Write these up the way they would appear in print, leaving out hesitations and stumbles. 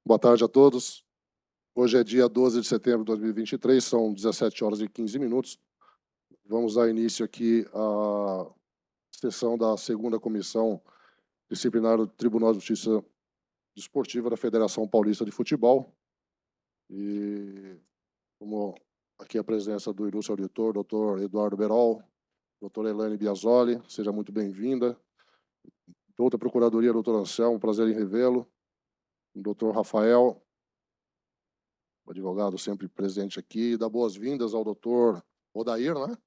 Boa tarde a todos. Hoje é dia 12 de setembro de 2023, são 17 horas e 15 minutos. Vamos dar início aqui à sessão da segunda comissão disciplinar do Tribunal de Justiça Desportiva da Federação Paulista de Futebol. E como aqui a presença do ilustre auditor, doutor Eduardo Berol, doutora Elaine Biasoli, seja muito bem-vinda. Doutora Procuradoria, doutor Anselmo, prazer em revê-lo. Doutor Rafael, o advogado sempre presente aqui, dá boas-vindas ao doutor Odair, né?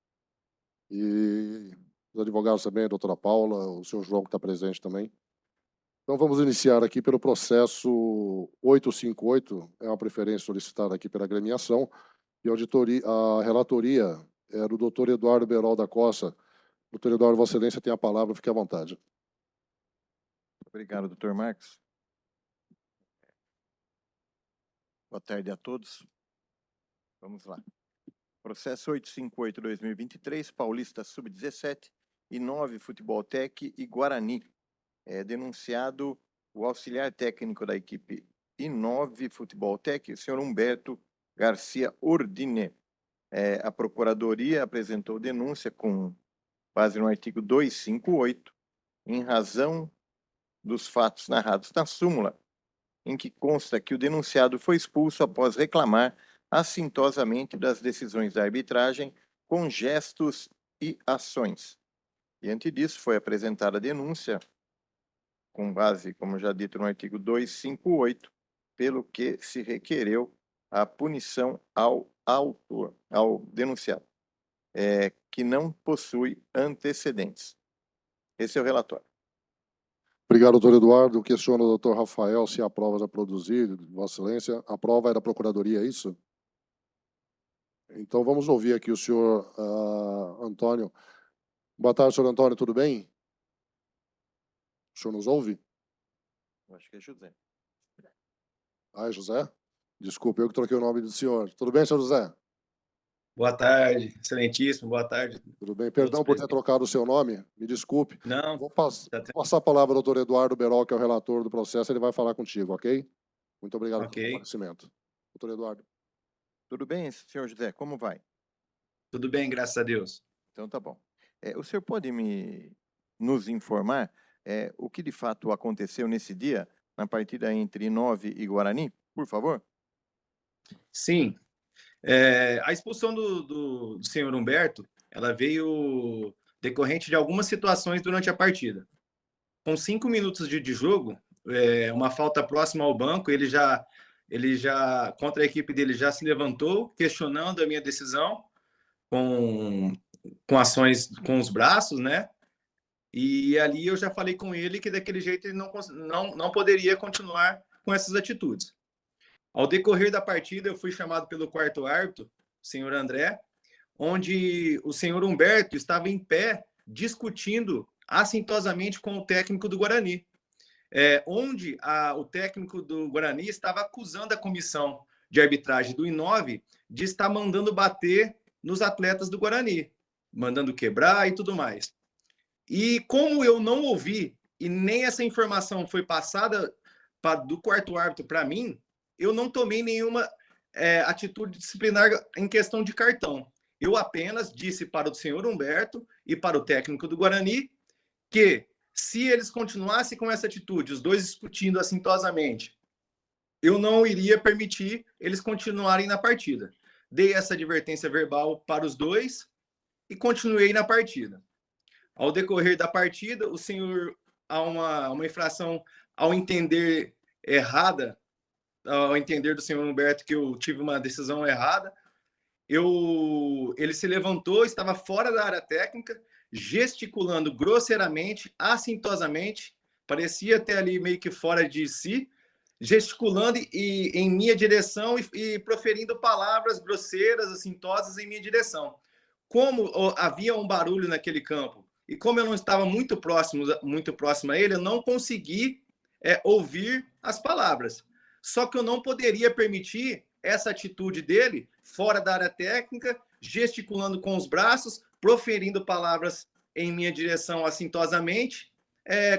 E os advogados também, a doutora Paula, o senhor João que está presente também. Então vamos iniciar aqui pelo processo 858, é uma preferência solicitada aqui pela agremiação, e a relatoria é do doutor Eduardo Berol da Costa. Doutor Eduardo, Vossa Excelência tem a palavra, fique à vontade. Obrigado, doutor Marcos. Boa tarde a todos. Vamos lá. Processo 858-2023, Paulista Sub-17, I9 Futebol Tec e Guarani. Denunciado o auxiliar técnico da equipe I9 Futebol Tec, o senhor Humberto Garcia Ordine. A Procuradoria apresentou denúncia com base no artigo 258, em razão dos fatos narrados na súmula, em que consta que o denunciado foi expulso após reclamar assintosamente das decisões da arbitragem com gestos e ações. Diante disso, foi apresentada a denúncia com base, como já dito, no artigo 258, pelo que se requereu a punição ao autor, ao denunciado, que não possui antecedentes. Esse é o relatório. Obrigado, doutor Eduardo. Questiono o doutor Rafael se a prova já produzida, Vossa Excelência. A prova é da Procuradoria, é isso? Então vamos ouvir aqui o senhor Antônio. Boa tarde, senhor Antônio, tudo bem? O senhor nos ouve? Eu acho que é José. Ah, é José? Desculpe, eu que troquei o nome do senhor. Tudo bem, senhor José? Boa tarde, excelentíssimo, boa tarde. Tudo bem? Perdão por ter trocado o seu nome, me desculpe. Não. Vou passar a palavra ao doutor Eduardo Berol, que é o relator do processo, ele vai falar contigo, ok? Muito obrigado pelo comparecimento. Doutor Eduardo. Tudo bem, senhor José? Como vai? Tudo bem, graças a Deus. Então tá bom. O senhor pode nos informar o que de fato aconteceu nesse dia, na partida entre I9 e Guarani, por favor? Sim. A expulsão do senhor Humberto, ela veio decorrente de algumas situações durante a partida. Com 5 minutos de jogo, uma falta próxima ao banco, ele já, contra a equipe dele, já se levantou, questionando a minha decisão, com ações com os braços, né? E ali eu já falei com ele que daquele jeito ele não poderia continuar com essas atitudes. Ao decorrer da partida, eu fui chamado pelo quarto árbitro, o senhor André, onde o senhor Humberto estava em pé discutindo assintosamente com o técnico do Guarani, onde o técnico do Guarani estava acusando a comissão de arbitragem do I9 de estar mandando bater nos atletas do Guarani, mandando quebrar e tudo mais. E como eu não ouvi e nem essa informação foi passada do quarto árbitro para mim, eu não tomei nenhuma atitude disciplinar em questão de cartão. Eu apenas disse para o senhor Humberto e para o técnico do Guarani que, se eles continuassem com essa atitude, os dois discutindo assintosamente, eu não iria permitir eles continuarem na partida. Dei essa advertência verbal para os dois e continuei na partida. Ao decorrer da partida, o senhor, há uma infração ao entender errada, ao entender do senhor Humberto que eu tive uma decisão errada, ele se levantou, estava fora da área técnica, gesticulando grosseiramente, assintosamente, parecia até ali meio que fora de si, gesticulando em minha direção e proferindo palavras grosseiras, assintosas em minha direção. Como havia um barulho naquele campo, e como eu não estava muito próximo a ele, eu não consegui ouvir as palavras. Só que eu não poderia permitir essa atitude dele, fora da área técnica, gesticulando com os braços, proferindo palavras em minha direção assintosamente,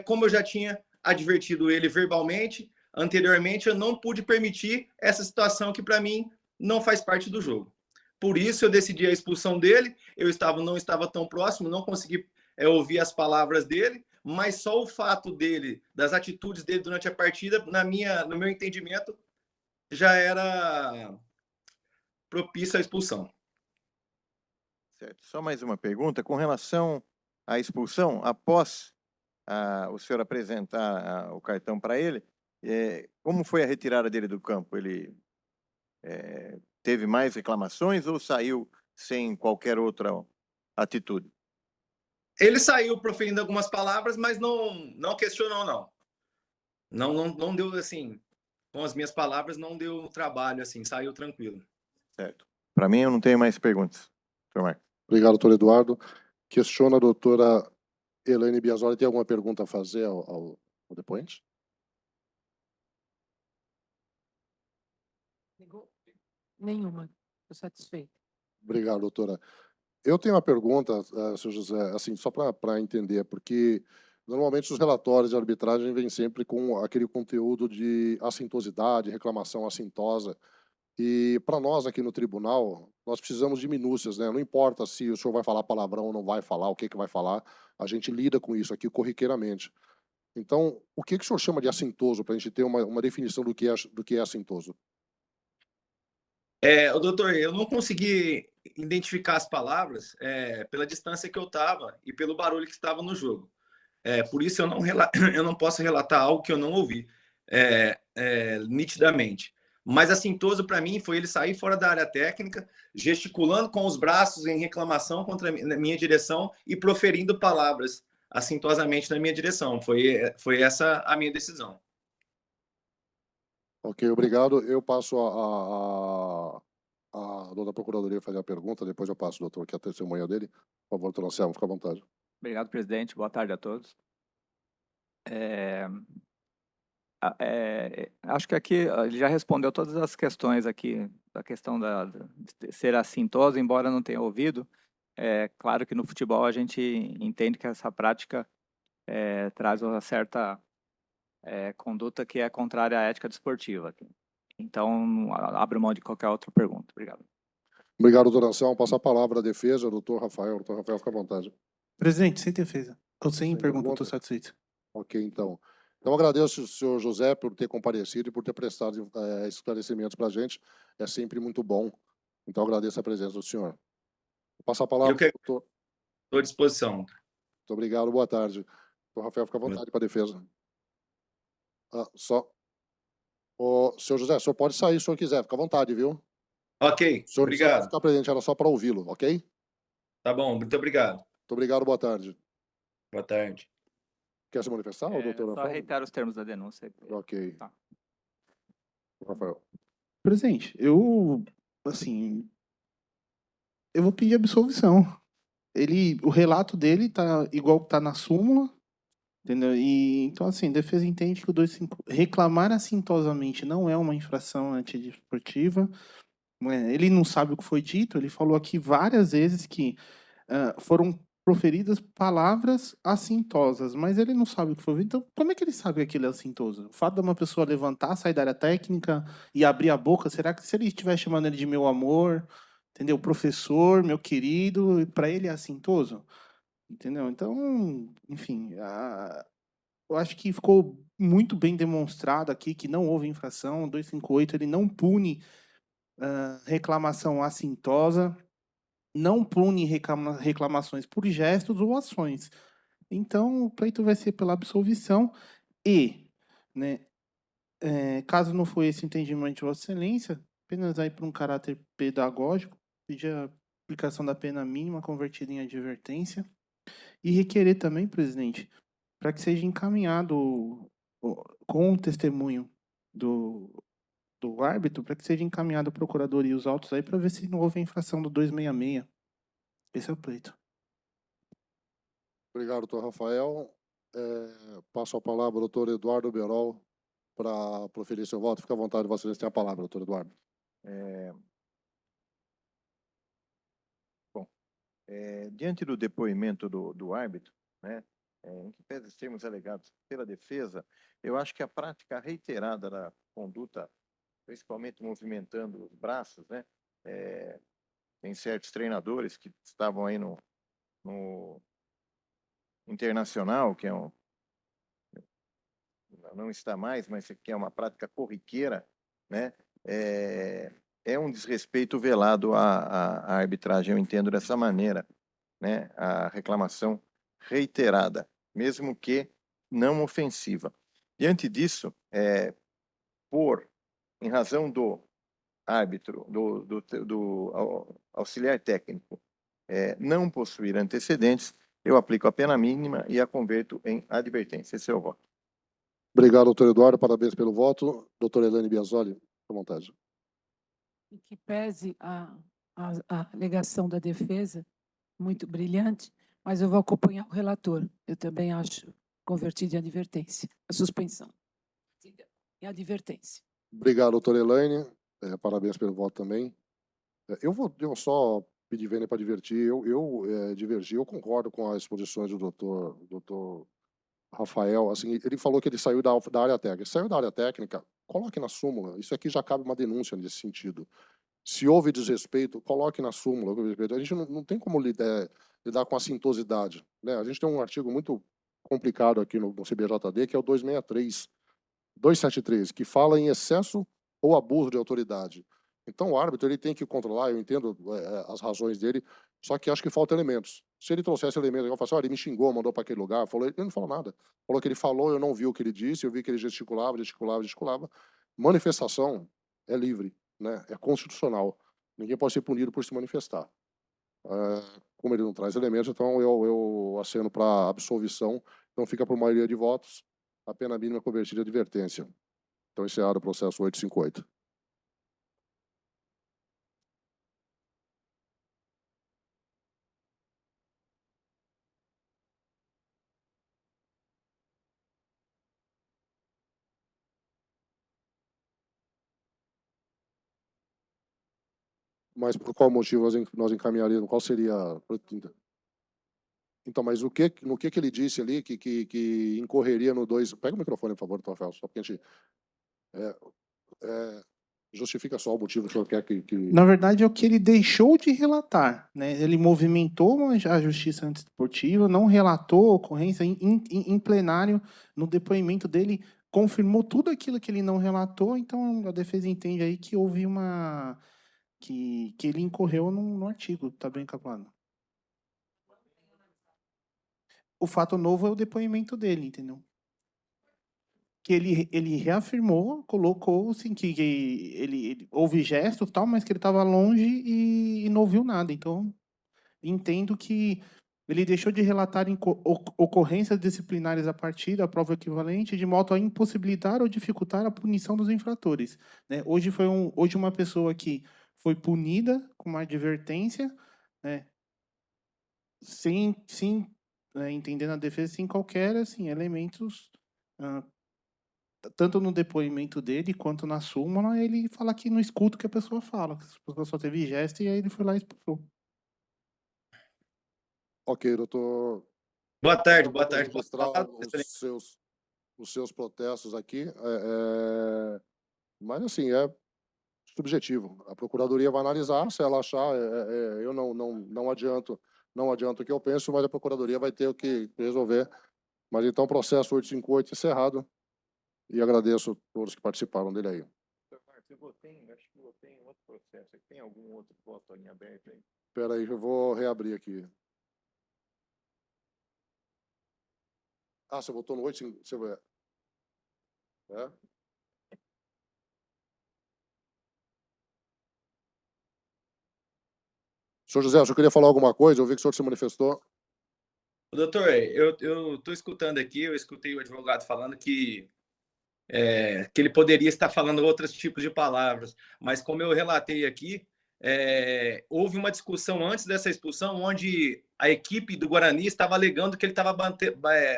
como eu já tinha advertido ele verbalmente, anteriormente, eu não pude permitir essa situação que, para mim, não faz parte do jogo. Por isso, eu decidi a expulsão dele. Eu não estava tão próximo, não consegui ouvir as palavras dele, mas só o fato dele, das atitudes dele durante a partida, no meu entendimento, já era propício à expulsão. Certo. Só mais uma pergunta. Com relação à expulsão, após o senhor apresentar o cartão para ele, como foi a retirada dele do campo? Ele teve mais reclamações ou saiu sem qualquer outra atitude? Ele saiu proferindo algumas palavras, mas não questionou, não. Não deu, assim, com as minhas palavras, não deu trabalho, assim, saiu tranquilo. Certo. Para mim, eu não tenho mais perguntas. Senhor Marcos. Obrigado, doutor Eduardo. Questiona a doutora Elaine Biasoli. Tem alguma pergunta a fazer ao depoente? Nenhuma. Estou satisfeita. Obrigado, doutora. Eu tenho uma pergunta, senhor José, assim, só para entender, porque normalmente os relatórios de arbitragem vêm sempre com aquele conteúdo de assintosidade, reclamação assintosa. E para nós aqui no tribunal, nós precisamos de minúcias, né? Não importa se o senhor vai falar palavrão ou não vai falar, o que vai falar, a gente lida com isso aqui corriqueiramente. Então, o que o senhor chama de assintoso, para a gente ter uma definição do que é assintoso? Doutor, eu não consegui identificar as palavras pela distância que eu estava e pelo barulho que estava no jogo. Por isso eu não posso relatar algo que eu não ouvi nitidamente. Mas assintoso para mim foi ele sair fora da área técnica, gesticulando com os braços em reclamação contra a minha direção e proferindo palavras assintosamente na minha direção. Foi essa a minha decisão. Ok, obrigado. Eu passo a dona Procuradoria fazer a pergunta, depois eu passo, doutor, que é a testemunha dele. Por favor, doutor Anselmo, fica à vontade. Obrigado, presidente. Boa tarde a todos. Acho que aqui ele já respondeu todas as questões aqui, da questão de ser assintoso, embora não tenha ouvido. É claro que no futebol a gente entende que essa prática traz uma certa conduta que é contrária à ética desportiva. Então, abro mão de qualquer outra pergunta. Obrigado. Obrigado, doutor Anselmo. Passa a palavra à defesa, doutor Rafael. Doutor Rafael, fica à vontade. Presidente, sem defesa. Ou sem Sem pergunta, pergunta? estou satisfeito. Ok, então. Então, agradeço ao senhor José por ter comparecido e por ter prestado esclarecimentos para a gente. É sempre muito bom. Então, agradeço a presença do senhor. Vou passar a palavra Eu que doutor. estou à disposição. Muito obrigado, boa tarde. Doutor Rafael, fica à vontade para a defesa. Senhor José, o senhor pode sair se o senhor quiser, fica à vontade, viu? Ok, O senhor não precisa obrigado. ficar presente, era só para ouvi-lo, ok? Tá bom, muito obrigado. Muito obrigado, boa tarde. Boa tarde. Quer se manifestar, doutor Só Rafael? reitero os termos da denúncia. Ok. Tá. Rafael. Presidente, assim, eu vou pedir absolvição. O relato dele tá igual que tá na súmula, entendeu? E, então, assim, a defesa entende que o 2.5 reclamar assintosamente não é uma infração antidesportiva. Ele não sabe o que foi dito, ele falou aqui várias vezes que foram proferidas palavras assintosas, mas ele não sabe o que foi. Então, como é que ele sabe que aquilo é assintoso? O fato de uma pessoa levantar, sair da área técnica e abrir a boca, será que se ele estiver chamando ele de meu amor, entendeu? Professor, meu querido, para ele é assintoso? Entendeu? Então, enfim, eu acho que ficou muito bem demonstrado aqui que não houve infração. O 258 ele não pune reclamação assintosa, não pune reclamações por gestos ou ações. Então, o pleito vai ser pela absolvição e, né, caso não for esse entendimento de Vossa Excelência, apenas aí por um caráter pedagógico, pedir a aplicação da pena mínima convertida em advertência e requerer também, presidente, para que seja encaminhado com o testemunho do árbitro, para que seja encaminhado à procuradoria os autos aí para ver se não houve infração do 266. Esse é o pleito. Obrigado, doutor Rafael. Passo a palavra ao doutor Eduardo Berol para proferir seu voto. Fique à vontade, Vossa Excelência tem a palavra, doutor Eduardo. Diante do depoimento do árbitro, né, em que pese os termos alegados pela defesa, eu acho que a prática reiterada da conduta, principalmente movimentando os braços, né? Tem certos treinadores que estavam aí no Internacional, que não está mais, mas que é uma prática corriqueira, né? É um desrespeito velado à arbitragem, eu entendo dessa maneira, né? A reclamação reiterada, mesmo que não ofensiva. Diante disso, em razão do árbitro, do auxiliar técnico, não possuir antecedentes, eu aplico a pena mínima e a converto em advertência. Esse é o voto. Obrigado, doutor Eduardo. Parabéns pelo voto. Doutora Elaine Biasoli, à vontade. Em que pese a alegação da defesa, muito brilhante, mas eu vou acompanhar o relator. Eu também acho convertido em advertência. A suspensão. Em advertência. Obrigado, doutora Elaine. Parabéns pelo voto também. Eu vou só pedir vênia para divertir. Eu divergi, eu concordo com as exposições do doutor Rafael. Assim, ele falou que ele saiu da área técnica. Saiu da área técnica, coloque na súmula. Isso aqui já cabe uma denúncia nesse sentido. Se houve desrespeito, coloque na súmula. A gente não tem como lidar com a sintosidade, né? A gente tem um artigo muito complicado aqui no CBJD, que é o 273, que fala em excesso ou abuso de autoridade. Então, o árbitro ele tem que controlar, eu entendo as razões dele, só que acho que faltam elementos. Se ele trouxesse elementos, eu falo assim, ele me xingou, mandou para aquele lugar, falou, ele não falou nada. Falou que ele falou, eu não vi o que ele disse, eu vi que ele gesticulava. Manifestação é livre, né? É constitucional. Ninguém pode ser punido por se manifestar. Como ele não traz elementos, então eu aceno para absolvição, então fica por maioria de votos, a pena mínima convertida em advertência. Então, encerrado o processo 858. Mas por qual motivo nós encaminharíamos? Qual seria? Então, mas no que ele disse ali que incorreria no 2... Pega o microfone, por favor, Rafael, só porque a gente... justifica só o motivo que o senhor quer que... Na verdade, é o que ele deixou de relatar, né? Ele movimentou a justiça antidesportiva, não relatou a ocorrência em plenário, no depoimento dele, confirmou tudo aquilo que ele não relatou, então a defesa entende aí que houve uma... que ele incorreu no artigo, tá bem, Capuano? O fato novo é o depoimento dele, entendeu? Que ele reafirmou, colocou assim, que ele houve gesto e tal, mas que ele estava longe e não ouviu nada. Então, entendo que ele deixou de relatar ocorrências disciplinares a partir da prova equivalente, de modo a impossibilitar ou dificultar a punição dos infratores, né? Hoje uma pessoa que foi punida com uma advertência, né? Sem entendendo a defesa, sem qualquer assim, elementos... tanto no depoimento dele quanto na súmula, ele fala que não escuta o que a pessoa fala, que a pessoa só teve gesto e aí ele foi lá e expulsou. Ok, doutor. Boa tarde, Eu boa vou tarde. registrar os seus protestos aqui, mas assim, é subjetivo. A procuradoria vai analisar, se ela achar, eu não adianto o que eu penso, mas a procuradoria vai ter o que resolver. Mas então, processo 858 encerrado, e agradeço a todos que participaram dele aí. Acho que votei em outro processo. Tem algum outro voto em aberto aí? Espera aí, eu vou reabrir aqui. Você votou no 858? Senhor José, eu queria falar alguma coisa, eu vi que o senhor se manifestou. Doutor, eu estou escutando aqui, eu escutei o advogado falando que ele poderia estar falando outros tipos de palavras, mas como eu relatei aqui, houve uma discussão antes dessa expulsão, onde a equipe do Guarani estava alegando que ele estava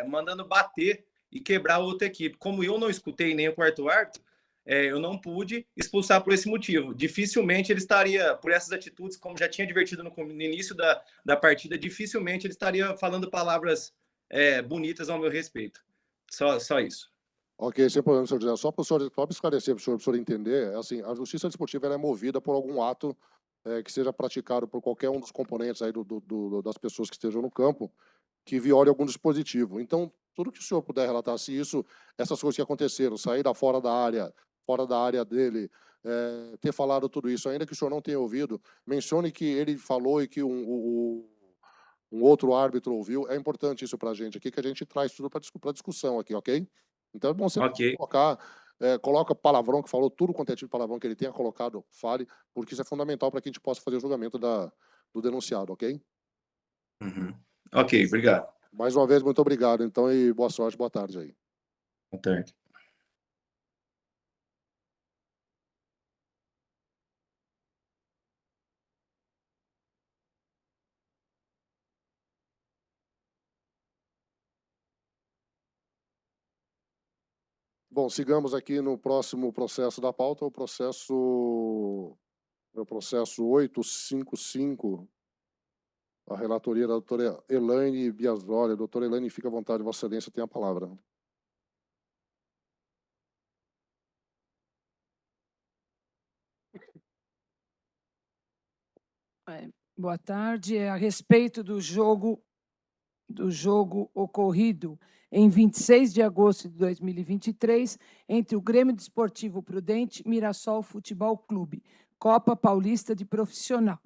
mandando bater e quebrar outra equipe. Como eu não escutei nem o quarto árbitro, eu não pude expulsar por esse motivo. Dificilmente ele estaria, por essas atitudes, como já tinha advertido no início da partida, dificilmente ele estaria falando palavras bonitas ao meu respeito. Só isso. Ok, sem problema, senhor José. Só para esclarecer, para o senhor entender, assim, a justiça desportiva ela é movida por algum ato que seja praticado por qualquer um dos componentes aí das pessoas que estejam no campo, que viole algum dispositivo. Então, tudo que o senhor puder relatar, se essas coisas que aconteceram, sair fora da área dele, ter falado tudo isso, ainda que o senhor não tenha ouvido, mencione que ele falou e que um outro árbitro ouviu. É importante isso para a gente aqui, que a gente traz tudo para discussão aqui, ok? Então é bom você Ok. coloca palavrão, que falou tudo quanto é tipo de palavrão que ele tenha colocado, fale, porque isso é fundamental para que a gente possa fazer o julgamento do denunciado, ok? Uhum. Ok, obrigado. Mais uma vez, muito obrigado, então, e boa sorte, boa tarde aí. Boa tarde. Bom, sigamos aqui no próximo processo da pauta, o processo 855, a relatoria da doutora Elaine Biasoli. Doutora Elaine, fica à vontade, Vossa Excelência tem a palavra. Boa tarde. É a respeito do jogo ocorrido em 26 de agosto de 2023 entre o Grêmio Desportivo Prudente e Mirassol Futebol Clube, Copa Paulista de Profissional.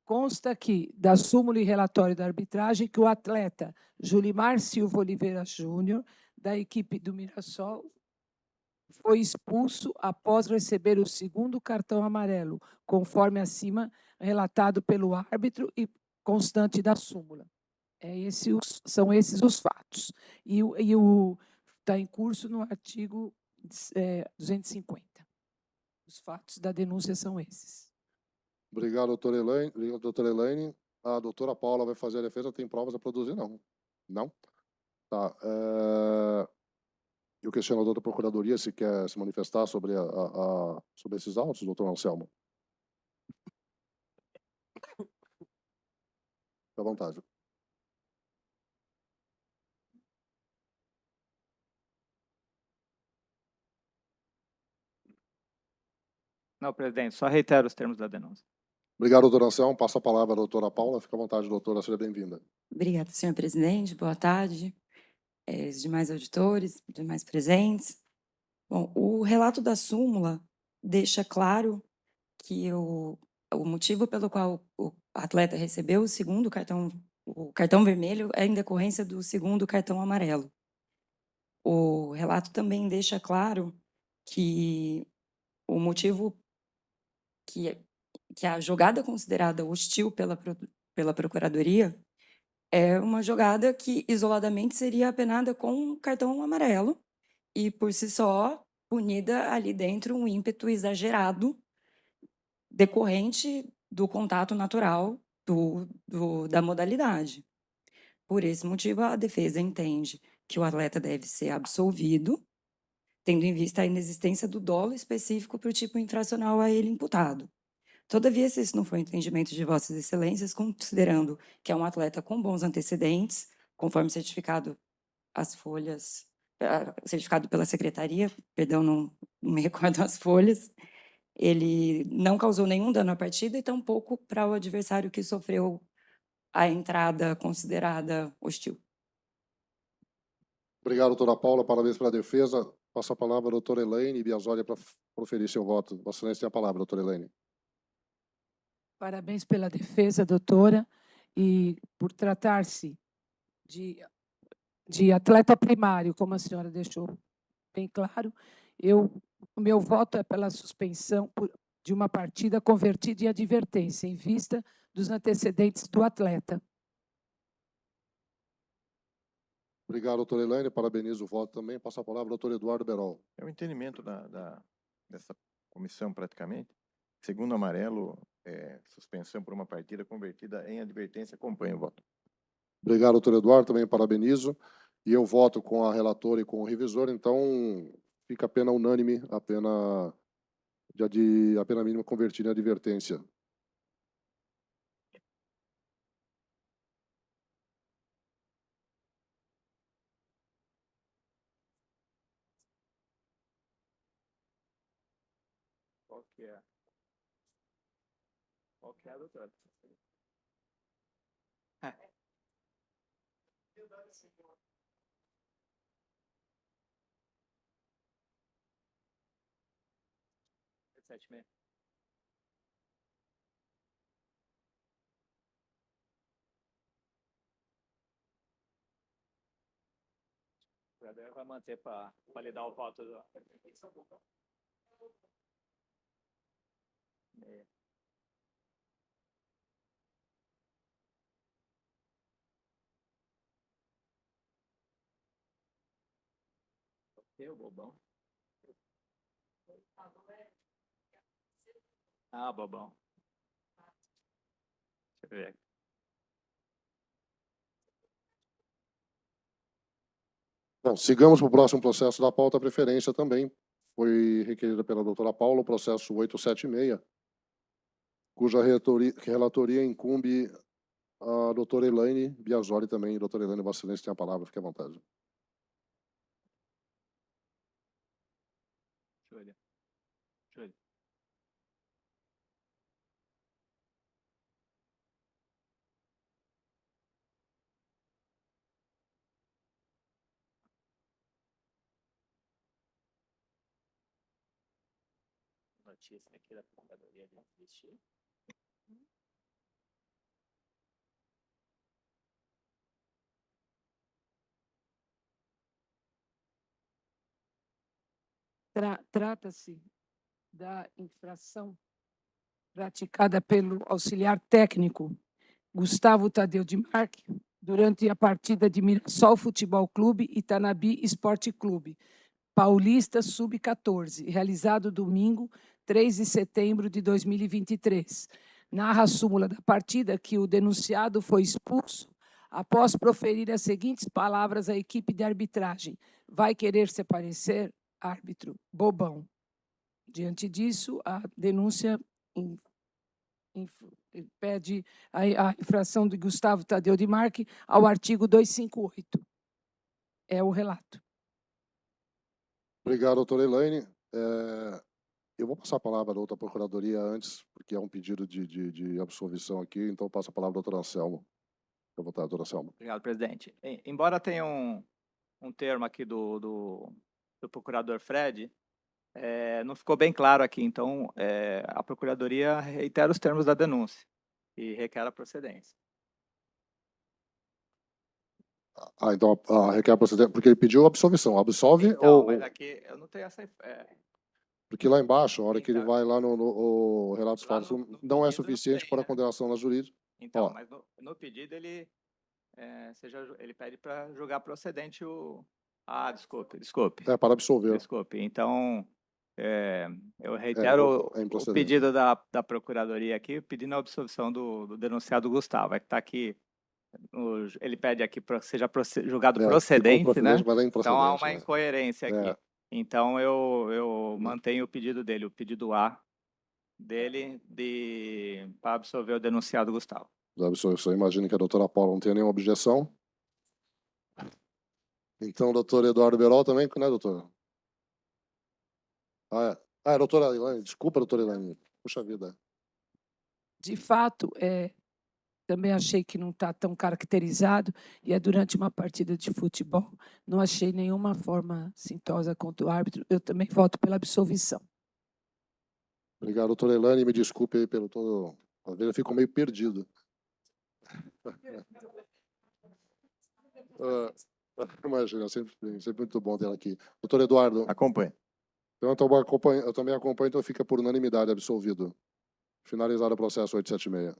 Consta aqui, da súmula e relatório da arbitragem, que o atleta Julimar Silva Oliveira Júnior, da equipe do Mirassol, foi expulso após receber o segundo cartão amarelo, conforme acima relatado pelo árbitro e constante da súmula. São esses os fatos. E está em curso no artigo 250. Os fatos da denúncia são esses. Obrigado, doutora Elaine. Obrigado, doutora Elaine. A doutora Paula vai fazer a defesa. Tem provas a produzir? Não. Não? Tá. Eu questiono a doutora Procuradoria se quer se manifestar sobre, sobre esses autos, doutor Anselmo. Fique à vontade. Não, presidente, só reitero os termos da denúncia. Obrigado, doutor Anselmo. Passo a palavra à doutora Paula. Fique à vontade, doutora. Seja bem-vinda. Obrigada, senhor presidente. Boa tarde, os demais auditores, demais presentes. Bom, o relato da súmula deixa claro que o motivo pelo qual o atleta recebeu o cartão vermelho é em decorrência do segundo cartão amarelo. O relato também deixa claro que o motivo que a jogada considerada hostil pela Procuradoria é uma jogada que isoladamente seria apenada com um cartão amarelo e, por si só, punida ali dentro um ímpeto exagerado decorrente do contato natural da modalidade. Por esse motivo, a defesa entende que o atleta deve ser absolvido, tendo em vista a inexistência do dolo específico para o tipo infracional a ele imputado. Todavia, se esse não for o entendimento de Vossas Excelências, considerando que é um atleta com bons antecedentes, conforme certificado certificado pela Secretaria, perdão, não me recordo as folhas, ele não causou nenhum dano à partida e tampouco para o adversário que sofreu a entrada considerada hostil. Obrigado, doutora Paula. Parabéns pela defesa. Passo a palavra à doutora Elaine Biasoli para proferir seu voto. Vossa Excelência tem a palavra, doutora Elaine. Parabéns pela defesa, doutora, e por tratar-se de atleta primário, como a senhora deixou bem claro, o meu voto é pela suspensão de uma partida convertida em advertência, em vista dos antecedentes do atleta. Obrigado, doutora Elaine. Parabenizo o voto também. Passo a palavra ao doutor Eduardo Berol. É o entendimento dessa comissão, praticamente. Segundo amarelo, suspensão por uma partida convertida em advertência. Acompanho o voto. Obrigado, doutor Eduardo. Também parabenizo. E eu voto com a relatora e com o revisor. Então, fica a pena unânime, a pena mínima convertida em advertência. Qual que é? Qual que é, doutor? Sete e meia. O vereador vai manter para validar o voto do... É. O bobão. Ah, bobão. Deixa eu ver. Bom, sigamos para o próximo processo da pauta. A preferência também foi requerida pela doutora Paula, o processo 876, cuja relatoria incumbe a doutora Elaine Biasoli também. Doutora Elaine, Vossa Excelência tem a palavra, fique à vontade. Júlia. Júlia. Notícia aqui da Procuradoria de Desistir. Trata-se da infração praticada pelo auxiliar técnico Gustavo Tadeu de Marque durante a partida de Mirassol Futebol Clube e Tanabi Esporte Clube, Paulista Sub-14, realizado domingo, 3 de setembro de 2023. Narra a súmula da partida que o denunciado foi expulso após proferir as seguintes palavras à equipe de arbitragem: vai querer se aparecer, árbitro, bobão. Diante disso, a denúncia pede a infração de Gustavo Tadeu de Marque ao artigo 258. É o relato. Obrigado, doutora Elaine. Eu vou passar a palavra à outra procuradoria antes, porque é um pedido de absolvição aqui, então eu passo a palavra ao doutor Anselmo. Fique à vontade, doutor Anselmo. Obrigado, presidente. Embora tenha um termo aqui do procurador Fred, não ficou bem claro aqui, então a Procuradoria reitera os termos da denúncia e requer a procedência. Então requer procedência, porque ele pediu absolvição. Absolve Então, ou... mas aqui eu não tenho essa... Porque lá embaixo, a hora que ele Então, vai lá no relatos lá fatos, no não é pedido suficiente tem, para a né? condenação na jurídica. Então, Ó. mas no pedido ele pede para julgar procedente o... Ah, desculpe. Para absolver. Desculpe. Então, eu reitero É o improcedente. pedido da Procuradoria aqui, pedindo a absolvição do denunciado Gustavo. Está aqui, ele pede aqui para que seja julgado procedente, né? Mas é Então, há improcedente, uma né? incoerência aqui. Então, eu mantenho o pedido dele, o pedido A dele, para absolver o denunciado Gustavo. Da absolvição. Imagino que a doutora Paula não tenha nenhuma objeção. Então, o doutor Eduardo Berol também, né, doutor? Doutora Elaine. Desculpa, doutora Elaine. Puxa vida. De fato, também achei que não está tão caracterizado, e é durante uma partida de futebol. Não achei nenhuma forma sintosa contra o árbitro. Eu também voto pela absolvição. Obrigado, doutora Elaine. Me desculpe aí pelo todo... Às vezes eu fico meio perdido. Imagina, sempre muito bom ter ela aqui. Doutor Eduardo. Acompanhe. Então, eu também acompanho, então fica por unanimidade absolvido. Finalizado o processo 876.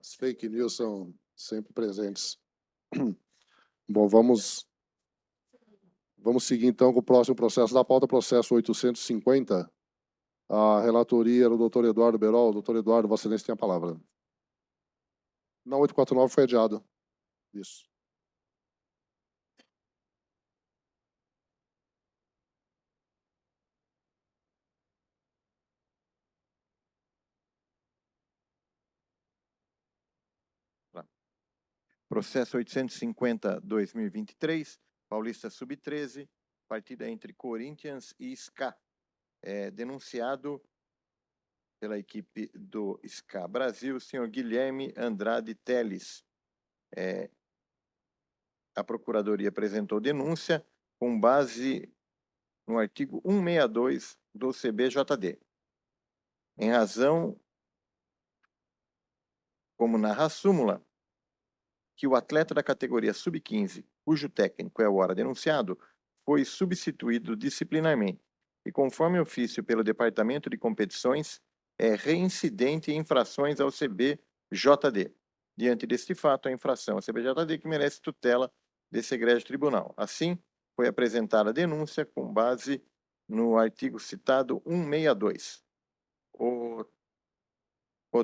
As fake news são sempre presentes. Bom, vamos seguir então com o próximo processo da pauta, processo 850. A relatoria era o doutor Eduardo Berol. Doutor Eduardo, Vossa Excelência tem a palavra. Não, 849 foi adiado. Isso. Processo 850/2023, Paulista Sub-13, partida entre Corinthians e SCA. Denunciado pela equipe do SCA Brasil, senhor Guilherme Andrade Teles. A Procuradoria apresentou denúncia com base no artigo 162 do CBJD. Em razão, como narra a súmula, que o atleta da categoria sub-15, cujo técnico é o ora denunciado, foi substituído disciplinarmente e, conforme ofício pelo Departamento de Competições, é reincidente em infrações ao CBJD. Diante deste fato, a infração ao CBJD que merece tutela desse egrégio tribunal. Assim, foi apresentada a denúncia com base no artigo citado 162. O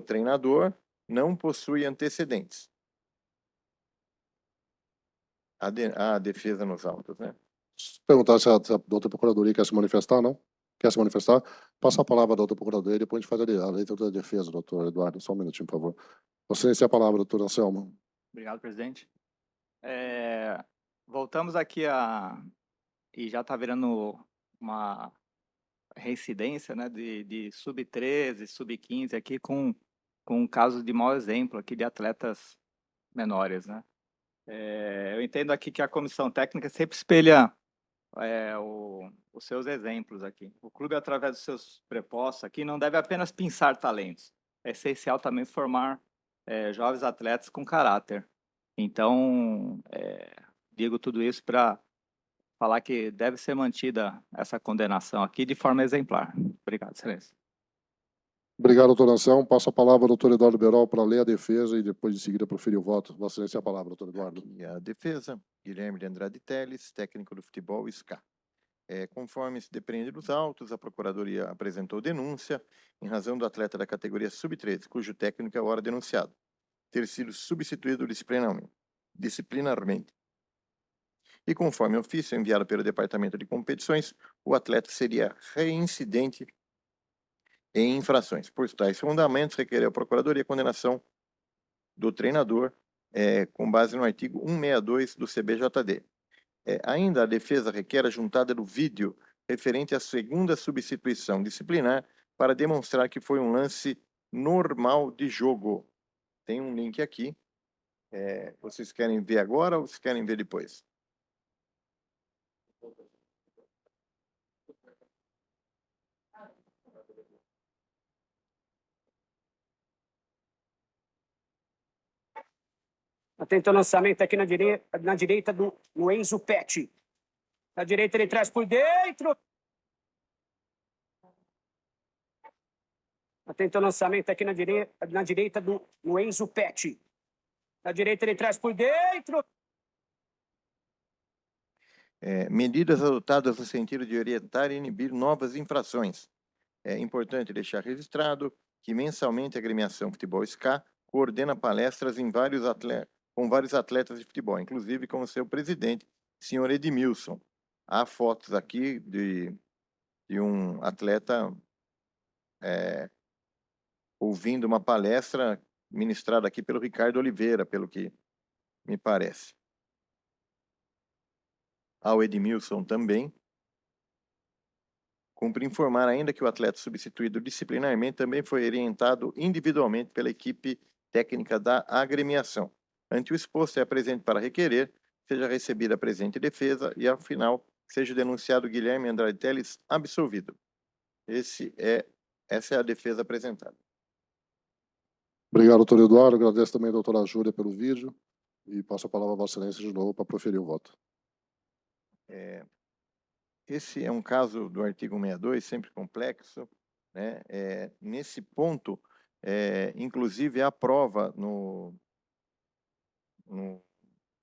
treinador não possui antecedentes. A defesa nos autos, né? Perguntar se a doutora Procuradoria quer se manifestar, não? Quer se manifestar? Passa a palavra à doutora Procuradoria e depois a gente faz a leitura da defesa, doutor Eduardo. Só um minutinho, por favor. Vossa Excelência, a palavra, doutor Anselmo. Obrigado, presidente. Voltamos aqui e já está virando uma reincidência, né, de sub-13, sub-15 aqui com um caso de mau exemplo aqui de atletas menores, né? Eu entendo aqui que a comissão técnica sempre espelha os seus exemplos aqui. O clube, através dos seus prepostos aqui, não deve apenas pensar talentos. É essencial também formar jovens atletas com caráter. Então, digo tudo isso para falar que deve ser mantida essa condenação aqui de forma exemplar. Obrigado, excelência. Obrigado, doutor Anselmo. Passo a palavra ao doutor Eduardo Berol para ler a defesa e depois, de seguida, proferir o voto. Vossa Excelência, a palavra, doutor Eduardo. E a defesa, Guilherme de Andrade Teles, técnico do futebol SCA. Conforme se depreende dos autos, a Procuradoria apresentou denúncia em razão do atleta da categoria sub-13, cujo técnico é o ora denunciado, ter sido substituído disciplinarmente. E conforme ofício enviado pelo Departamento de Competições, o atleta seria reincidente em infrações. Por tais fundamentos, requereu a Procuradoria a condenação do treinador com base no artigo 162 do CBJD. Ainda a defesa requer a juntada do vídeo referente à segunda substituição disciplinar para demonstrar que foi um lance normal de jogo. Tem um link aqui. Vocês querem ver agora ou vocês querem ver depois? Tenta o lançamento aqui na direita do Enzo Petti. Na direita ele traz por dentro. Tenta o lançamento aqui na direita do Enzo Petti. Na direita ele traz por dentro. Medidas adotadas no sentido de orientar e inibir novas infrações. É importante deixar registrado que mensalmente a agremiação Futebol SK coordena palestras com vários atletas de futebol, inclusive com o seu presidente, senhor Edmilson. Há fotos aqui de um atleta ouvindo uma palestra ministrada aqui pelo Ricardo Oliveira, pelo que me parece. Ao Edmilson também. Cumpre informar ainda que o atleta substituído disciplinarmente também foi orientado individualmente pela equipe técnica da agremiação. Ante o exposto, é presente para requerer seja recebida a presente defesa e, ao final, seja denunciado Guilherme Andrade Teles absolvido. Essa é a defesa apresentada. Obrigado, doutor Eduardo. Agradeço também a doutora Júlia pelo vídeo e passo a palavra a Vossa Excelência de novo para proferir o voto. Esse é um caso do artigo 162, sempre complexo, né? Nesse ponto, inclusive a prova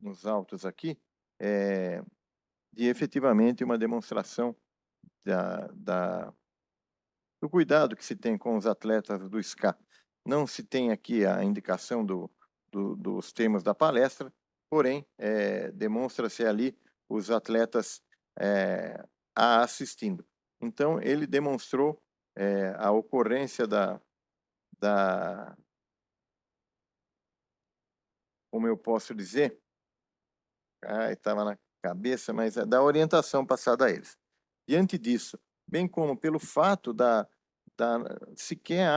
nos autos aqui, de efetivamente uma demonstração do cuidado que se tem com os atletas do SK. Não se tem aqui a indicação dos termos da palestra, porém, demonstra-se ali os atletas a assistindo. Então, ele demonstrou a ocorrência como eu posso dizer, estava na cabeça, mas da orientação passada a eles. Diante disso, bem como pelo fato sequer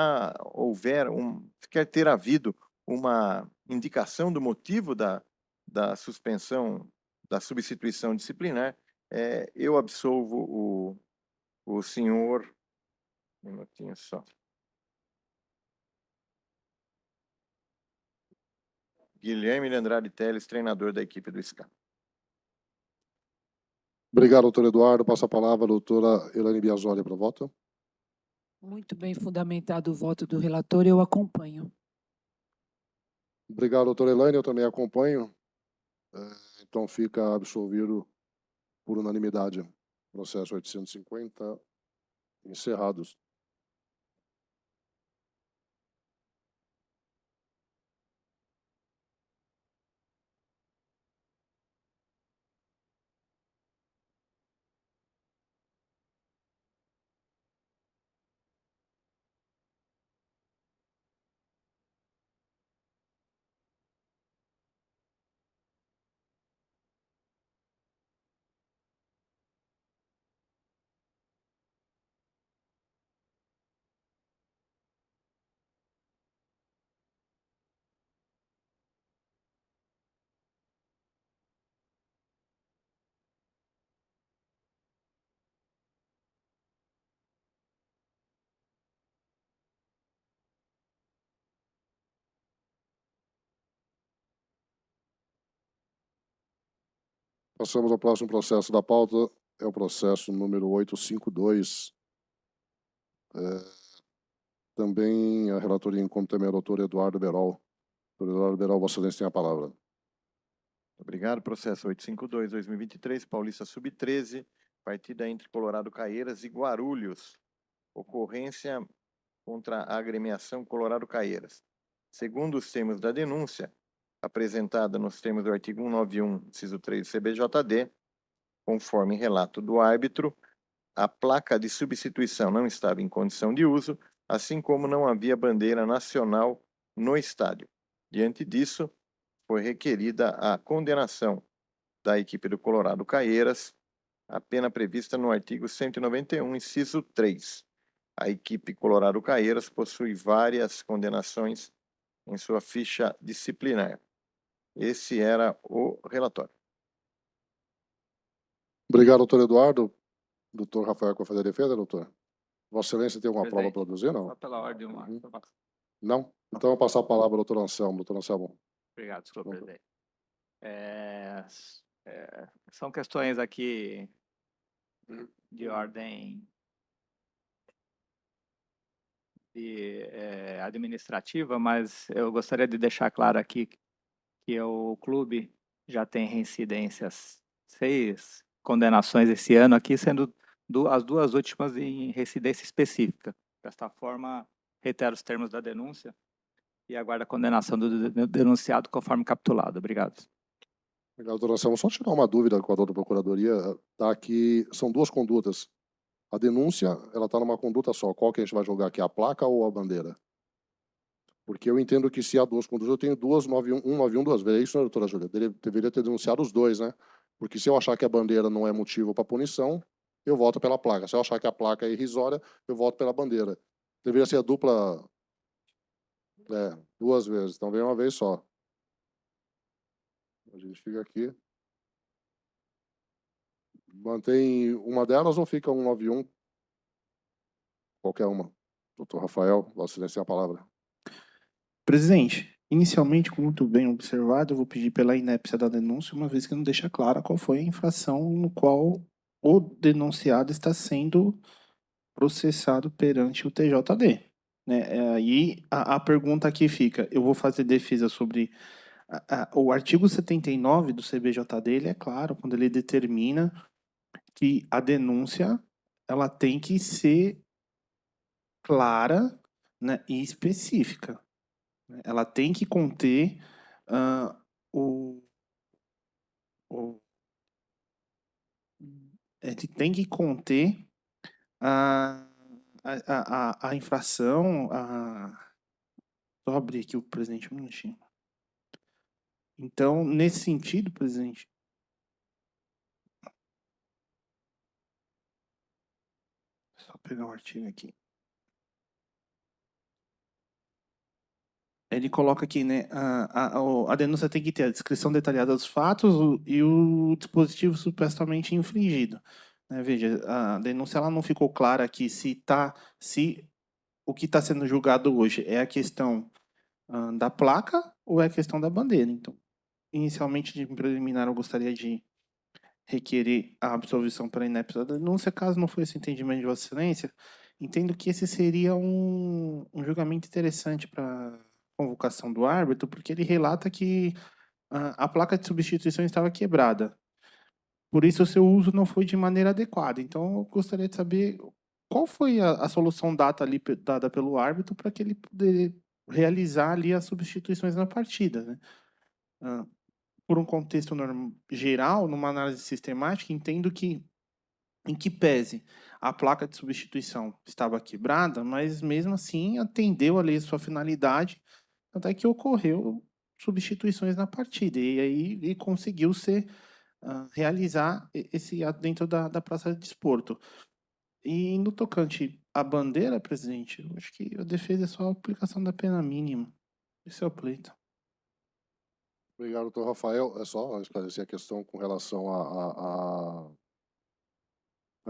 ter havido uma indicação do motivo da suspensão, da substituição disciplinar, eu absolvo o senhor, um minutinho só, Guilherme Andrade Teles, treinador da equipe do SK. Obrigado, doutor Eduardo. Passo a palavra à doutora Elaine Biasoli para o voto. Muito bem fundamentado o voto do relator, eu acompanho. Obrigado, doutora Elaine. Eu também acompanho. Então, fica absolvido por unanimidade. Processo 850, encerrados. Passamos ao próximo processo da pauta, é o processo número 852. Também a relatoria em como também é o doutor Eduardo Berol. Doutor Eduardo Berol, Vossa Excelência tem a palavra. Obrigado. Processo 852-2023, Paulista Sub-13, partida entre Colorado Caieiras e Guarulhos. Ocorrência contra a agremiação Colorado Caieiras. Segundo os termos da denúncia, apresentada nos termos do artigo 191, inciso 3 do CBJD, conforme relato do árbitro, a placa de substituição não estava em condição de uso, assim como não havia bandeira nacional no estádio. Diante disso, foi requerida a condenação da equipe do Colorado Caieiras, a pena prevista no artigo 191, inciso 3. A equipe Colorado Caieiras possui várias condenações em sua ficha disciplinar. Esse era o relatório. Obrigado, doutor Eduardo. Doutor Rafael, quer fazer a defesa, doutor? Vossa Excelência tem alguma prova para produzir, não? Só pela ordem, uma. Não? Então, eu vou passar a palavra ao doutor Anselmo. Doutor Anselmo. Obrigado, senhor presidente. São questões aqui de ordem administrativa, mas eu gostaria de deixar claro aqui que o clube já tem reincidências, 6 condenações esse ano aqui, sendo as 2 últimas em reincidência específica. Desta forma, reitero os termos da denúncia e aguardo a condenação do denunciado conforme capitulado. Obrigado. Obrigado, doutor Anselmo. Só tirar uma dúvida com a doutora Procuradoria, tá? Que são 2 condutas. A denúncia, ela está numa conduta só. Qual que a gente vai jogar aqui, a placa ou a bandeira? Porque eu entendo que se há 2 condutas, eu tenho 191 2 vezes. É isso, né, doutora Júlia? Deveria ter denunciado os 2, né? Porque se eu achar que a bandeira não é motivo para punição, eu voto pela placa. Se eu achar que a placa é irrisória, eu voto pela bandeira. Deveria ser a dupla 2 vezes. Então vem uma vez só. A gente fica aqui. Mantém uma delas ou fica 191? Qualquer uma. Doutor Rafael, Vossa Excelência, a palavra. Presidente, inicialmente, como muito bem observado, eu vou pedir pela inépcia da denúncia, uma vez que não deixa clara qual foi a infração no qual o denunciado está sendo processado perante o TJD. Né? Aí a pergunta aqui fica, eu vou fazer defesa sobre o artigo 79 do CBJD, ele é claro, quando ele determina que a denúncia ela tem que ser clara, né, e específica. Ela tem que conter o, ele tem que conter a infração. Só abrir aqui o presidente um minutinho. Então, nesse sentido, presidente, só pegar o artigo aqui. Ele coloca aqui, né, a denúncia tem que ter a descrição detalhada dos fatos e o dispositivo supostamente infringido. Né, veja, a denúncia ela não ficou clara aqui se o que está sendo julgado hoje é a questão da placa ou é a questão da bandeira. Então, inicialmente, de preliminar, eu gostaria de requerer a absolvição pela inépcia da denúncia. Caso não for esse entendimento de Vossa Excelência, entendo que esse seria um julgamento interessante para convocação do árbitro, porque ele relata que a placa de substituição estava quebrada. Por isso, o seu uso não foi de maneira adequada. Então, eu gostaria de saber qual foi a solução dada pelo árbitro para que ele pudesse realizar ali as substituições na partida. Né? Por um contexto geral, numa análise sistemática, entendo que, em que pese a placa de substituição estava quebrada, mas mesmo assim atendeu ali a sua finalidade, até que ocorreu substituições na partida, e aí conseguiu realizar esse ato dentro da praça de desporto. E no tocante à bandeira, presidente, eu acho que a defesa é só a aplicação da pena mínima. Esse é o pleito. Obrigado, doutor Rafael. É só esclarecer a questão com relação a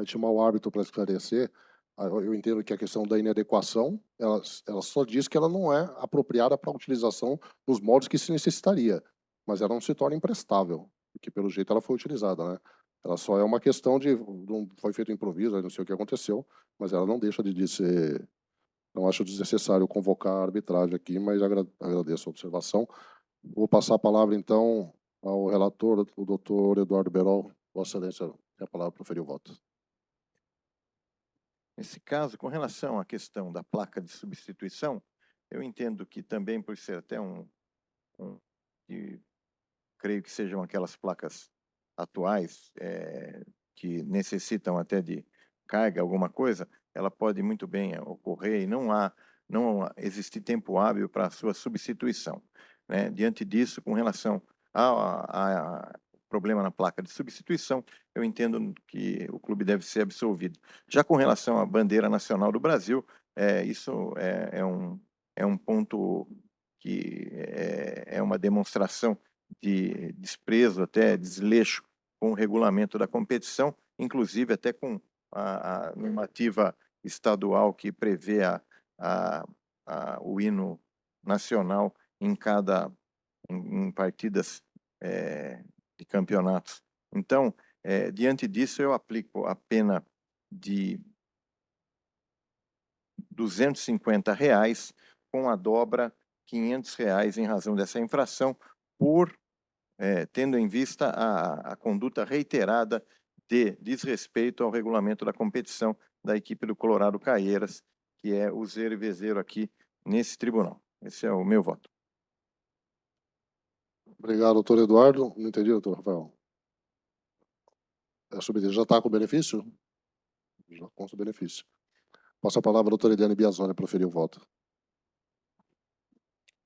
intimar o árbitro para esclarecer. Eu entendo que a questão da inadequação, ela só diz que ela não é apropriada para a utilização nos moldes que se necessitaria, mas ela não se torna imprestável, porque pelo jeito ela foi utilizada, né? Ela só é uma questão de não foi feito improviso, não sei o que aconteceu, mas ela não deixa de ser. Não acho desnecessário convocar a arbitragem aqui, mas agradeço a observação. Vou passar a palavra, então, ao relator, o doutor Eduardo Berol. Vossa Excelência, tem a palavra para proferir o voto. Nesse caso, com relação à questão da placa de substituição, eu entendo que também, por ser até creio que sejam aquelas placas atuais, que necessitam até de carga, alguma coisa, ela pode muito bem ocorrer e não existir tempo hábil para a sua substituição. Né? Diante disso, com relação ao problema na placa de substituição, eu entendo que o clube deve ser absolvido. Já com relação à bandeira nacional do Brasil, isso é um ponto que é uma demonstração de desprezo, até desleixo com o regulamento da competição, inclusive até com a normativa estadual que prevê o hino nacional em partidas de campeonatos. Então, diante disso, eu aplico a pena de R$ 250, com a dobra R$ 500 em razão dessa infração, tendo em vista a conduta reiterada de desrespeito ao regulamento da competição da equipe do Colorado Caieiras, que é o zero e vezeiro aqui nesse tribunal. Esse é o meu voto. Obrigado, doutor Eduardo. Não entendi, doutor Rafael. Já está com benefício? Já consta o benefício. Passo a palavra à doutora Eliane Biasone para proferir o voto.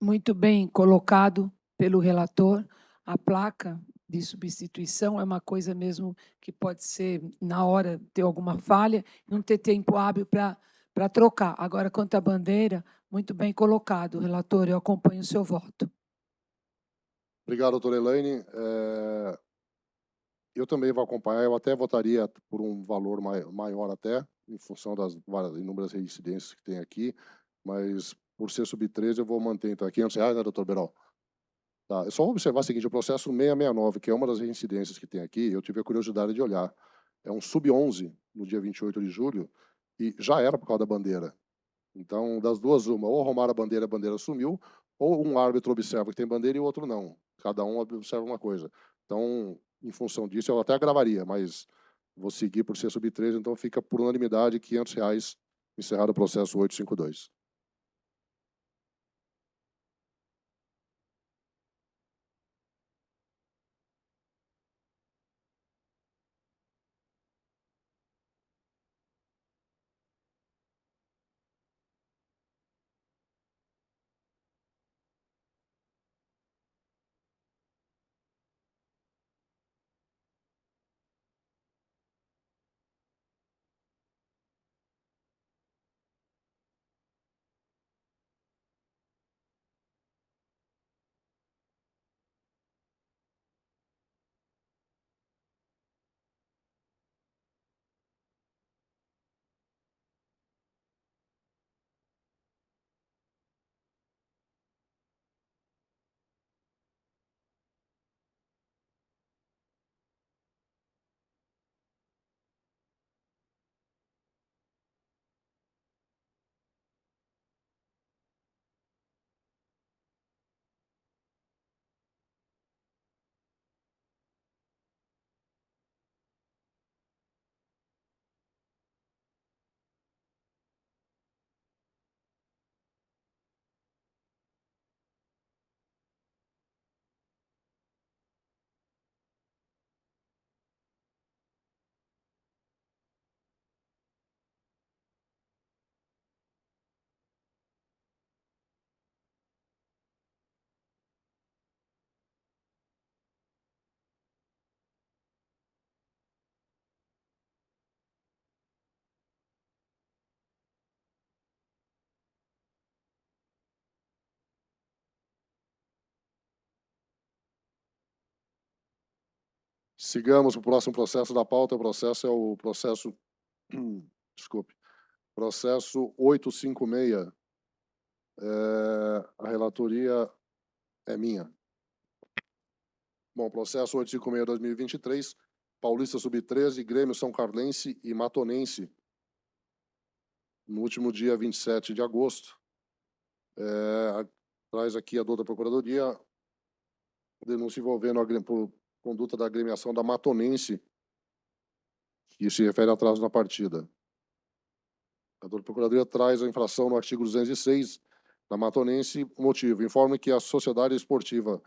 Muito bem colocado pelo relator. A placa de substituição é uma coisa mesmo que pode ser, na hora, ter alguma falha, não ter tempo hábil para trocar. Agora, quanto à bandeira, muito bem colocado, relator, eu acompanho o seu voto. Obrigado, doutora Elaine. Eu também vou acompanhar, eu até votaria por um valor maior até, em função das inúmeras reincidências que tem aqui, mas por ser sub-13 eu vou manter, então, R$ 500, né, doutor Berol? Tá, eu só vou observar o seguinte, o processo 669, que é uma das reincidências que tem aqui, eu tive a curiosidade de olhar, é um sub-11, no dia 28 de julho, e já era por causa da bandeira. Então, das duas, uma, ou arrumaram a bandeira sumiu, ou um árbitro observa que tem bandeira e o outro não. Cada um observa uma coisa. Então, em função disso, eu até agravaria, mas vou seguir por ser sub-13, então fica por unanimidade R$ 500, encerrado o processo 852. Sigamos o próximo processo da pauta. O processo é o processo, desculpe, processo 856. A relatoria é minha. Bom, processo 856/2023, Paulista Sub-13, Grêmio São Carlense e Matonense, no último dia 27 de agosto. Traz aqui a doutora Procuradoria denúncia envolvendo por conduta da agremiação da Matonense, que se refere a atraso na partida. A doutora Procuradoria traz a infração no artigo 206 da Matonense, motivo, informe que a Sociedade Esportiva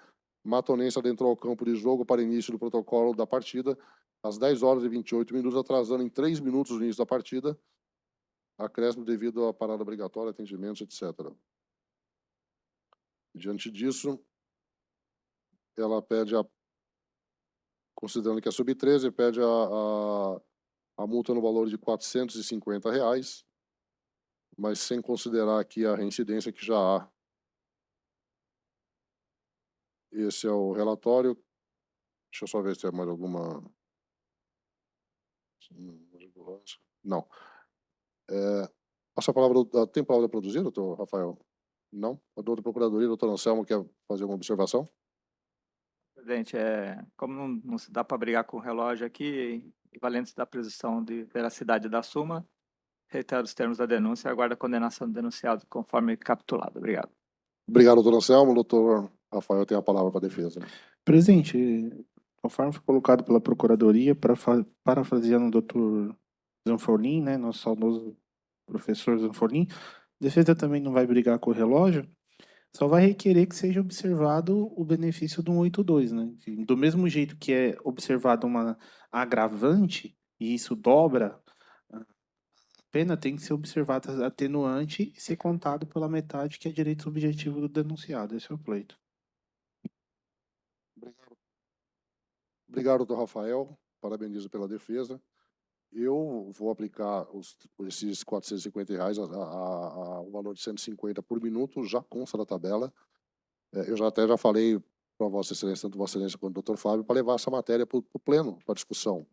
Matonense adentrou ao campo de jogo para início do protocolo da partida às 10h28, atrasando em 3 minutos o início da partida, acréscimo devido à parada obrigatória, atendimentos, etc. Diante disso, ela pede, considerando que é sub-13, pede a multa no valor de R$ 450, mas sem considerar aqui a reincidência que já há. Esse é o relatório. Deixa eu só ver se tem mais alguma... Não. Passa a palavra. Tem palavra a produzir, doutor Rafael? Não? A doutora Procuradoria, doutor Anselmo, quer fazer alguma observação? Presidente, como não se dá para brigar com o relógio aqui, e valendo-se da presunção de veracidade da súmula, reitero os termos da denúncia e aguardo a condenação do denunciado conforme capitulado. Obrigado. Obrigado, doutor Anselmo. Doutor Rafael tem a palavra para a defesa. Presidente, conforme foi colocado pela Procuradoria, parafraseando o doutor Zanfolin, né, nosso saudoso professor Zanfolin, a defesa também não vai brigar com o relógio, só vai requerer que seja observado o benefício do 182, né? Do mesmo jeito que é observado uma agravante, e isso dobra a pena, tem que ser observado a atenuante e ser contado pela metade, que é direito subjetivo do denunciado. Esse é o pleito. Obrigado, doutor Rafael. Parabenizo pela defesa. Eu vou aplicar esses R$ 450, o valor de 150 por minuto, já consta da tabela. Eu já falei para Vossa Excelência, tanto Vossa Excelência quanto o doutor Fábio, para levar essa matéria para o pleno, para discussão,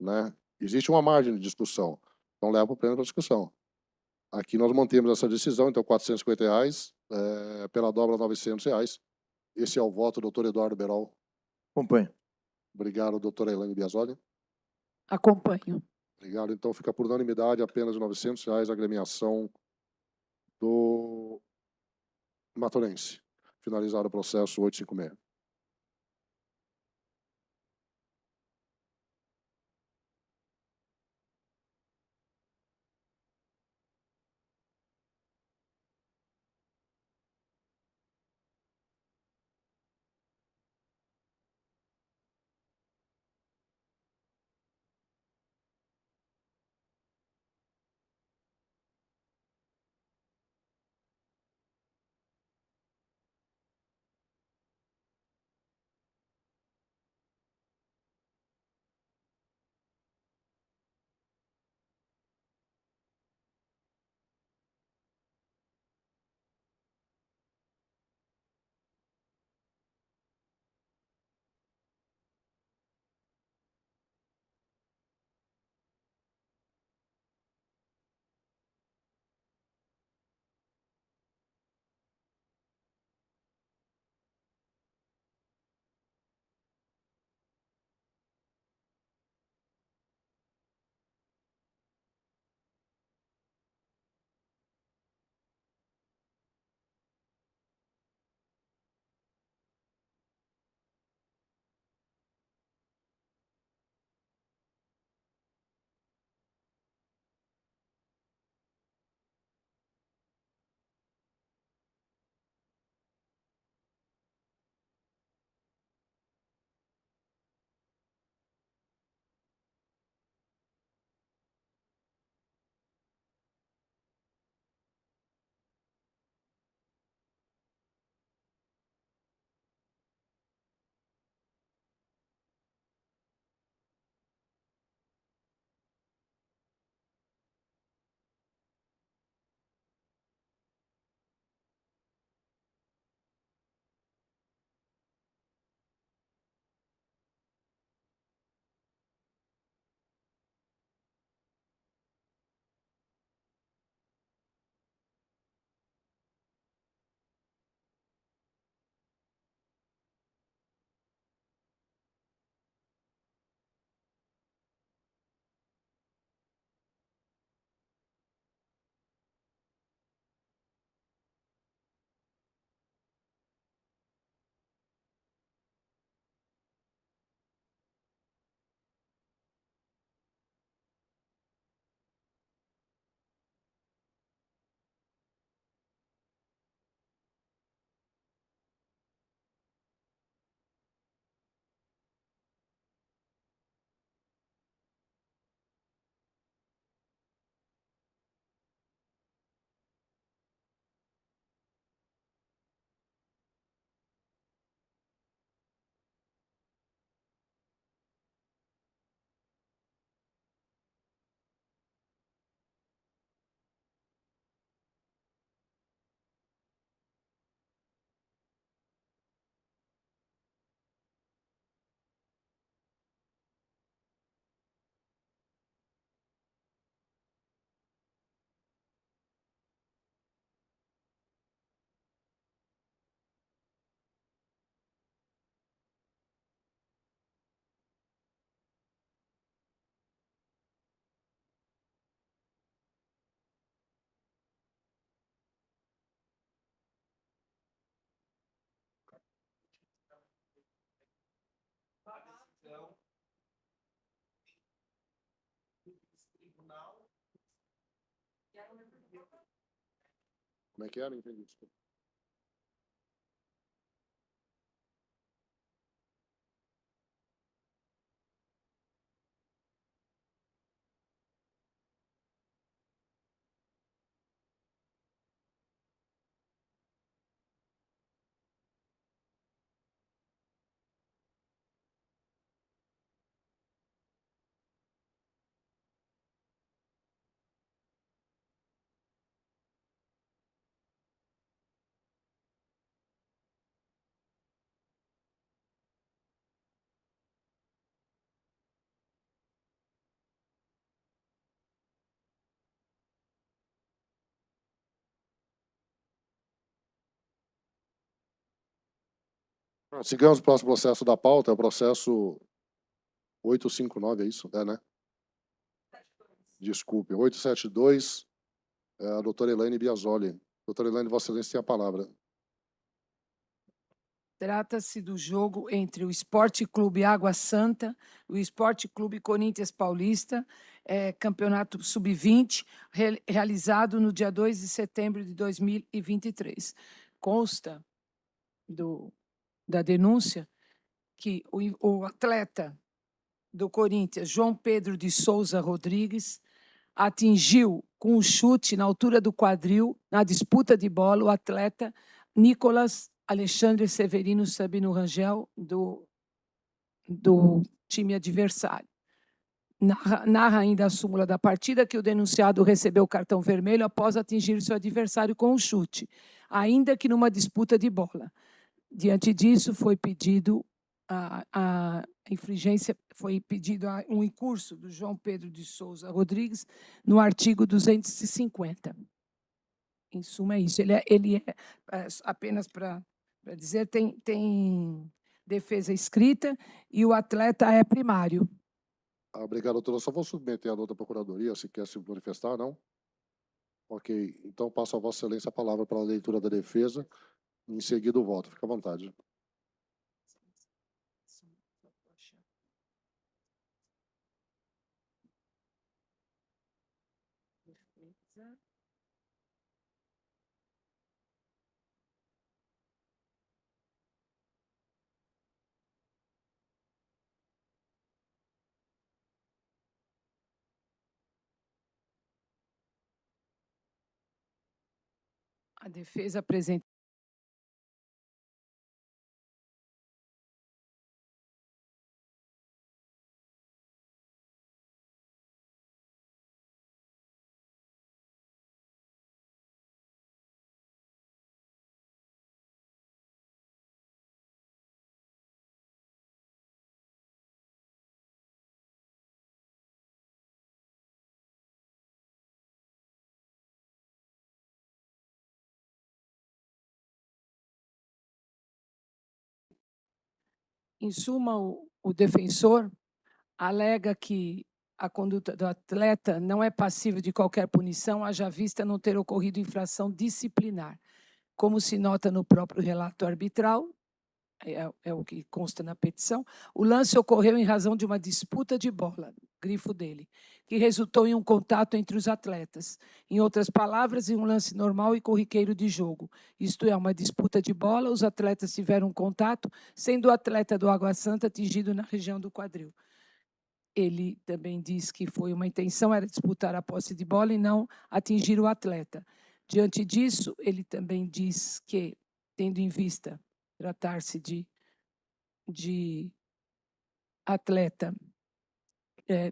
né? Existe uma margem de discussão, então leva para o pleno para discussão. Aqui nós mantemos essa decisão, então R$ 450, pela dobra R$ 900. Esse é o voto, doutor Eduardo Berol. Acompanho. Obrigado, doutora Elaine Biasoli. Acompanho. Obrigado. Então fica por unanimidade apenas R$ 900 a agremiação do Matorense. Finalizado o processo 856. Como é que é? Não entendi. Desculpa. Sigamos o próximo processo da pauta, é o processo 859, é isso? É, né? Desculpe, 872, a doutora Elaine Biasoli. Doutora Elaine, Vossa Excelência tem a palavra. Trata-se do jogo entre o Esporte Clube Água Santa e o Esporte Clube Corinthians Paulista, campeonato sub-20, realizado no dia 2 de setembro de 2023. Consta da denúncia que o atleta do Corinthians, João Pedro de Souza Rodrigues, atingiu com um chute na altura do quadril, na disputa de bola, o atleta Nicolas Alexandre Severino Sabino Rangel, do time adversário. Narra ainda a súmula da partida que o denunciado recebeu o cartão vermelho após atingir seu adversário com um chute, ainda que numa disputa de bola. Diante disso, foi pedido a infringência, foi pedido um recurso do João Pedro de Souza Rodrigues no artigo 250. Em suma, é isso. Ele é apenas para dizer, tem defesa escrita e o atleta é primário. Obrigado, doutora. Só vou submeter a nota da Procuradoria, se quer se manifestar, não? Ok. Então, passo a Vossa Excelência a palavra para a leitura da defesa e, em seguida, o voto. Fica à vontade. A defesa apresenta Em suma, o defensor alega que a conduta do atleta não é passível de qualquer punição, haja vista não ter ocorrido infração disciplinar. Como se nota no próprio relato arbitral, é o que consta na petição, o lance ocorreu em razão de uma disputa de bola, grifo dele, que resultou em um contato entre os atletas. Em outras palavras, em um lance normal e corriqueiro de jogo. Isto é, uma disputa de bola, os atletas tiveram um contato, sendo o atleta do Água Santa atingido na região do quadril. Ele também diz que foi uma intenção, era disputar a posse de bola e não atingir o atleta. Diante disso, ele também diz que, tendo em vista tratar-se de atleta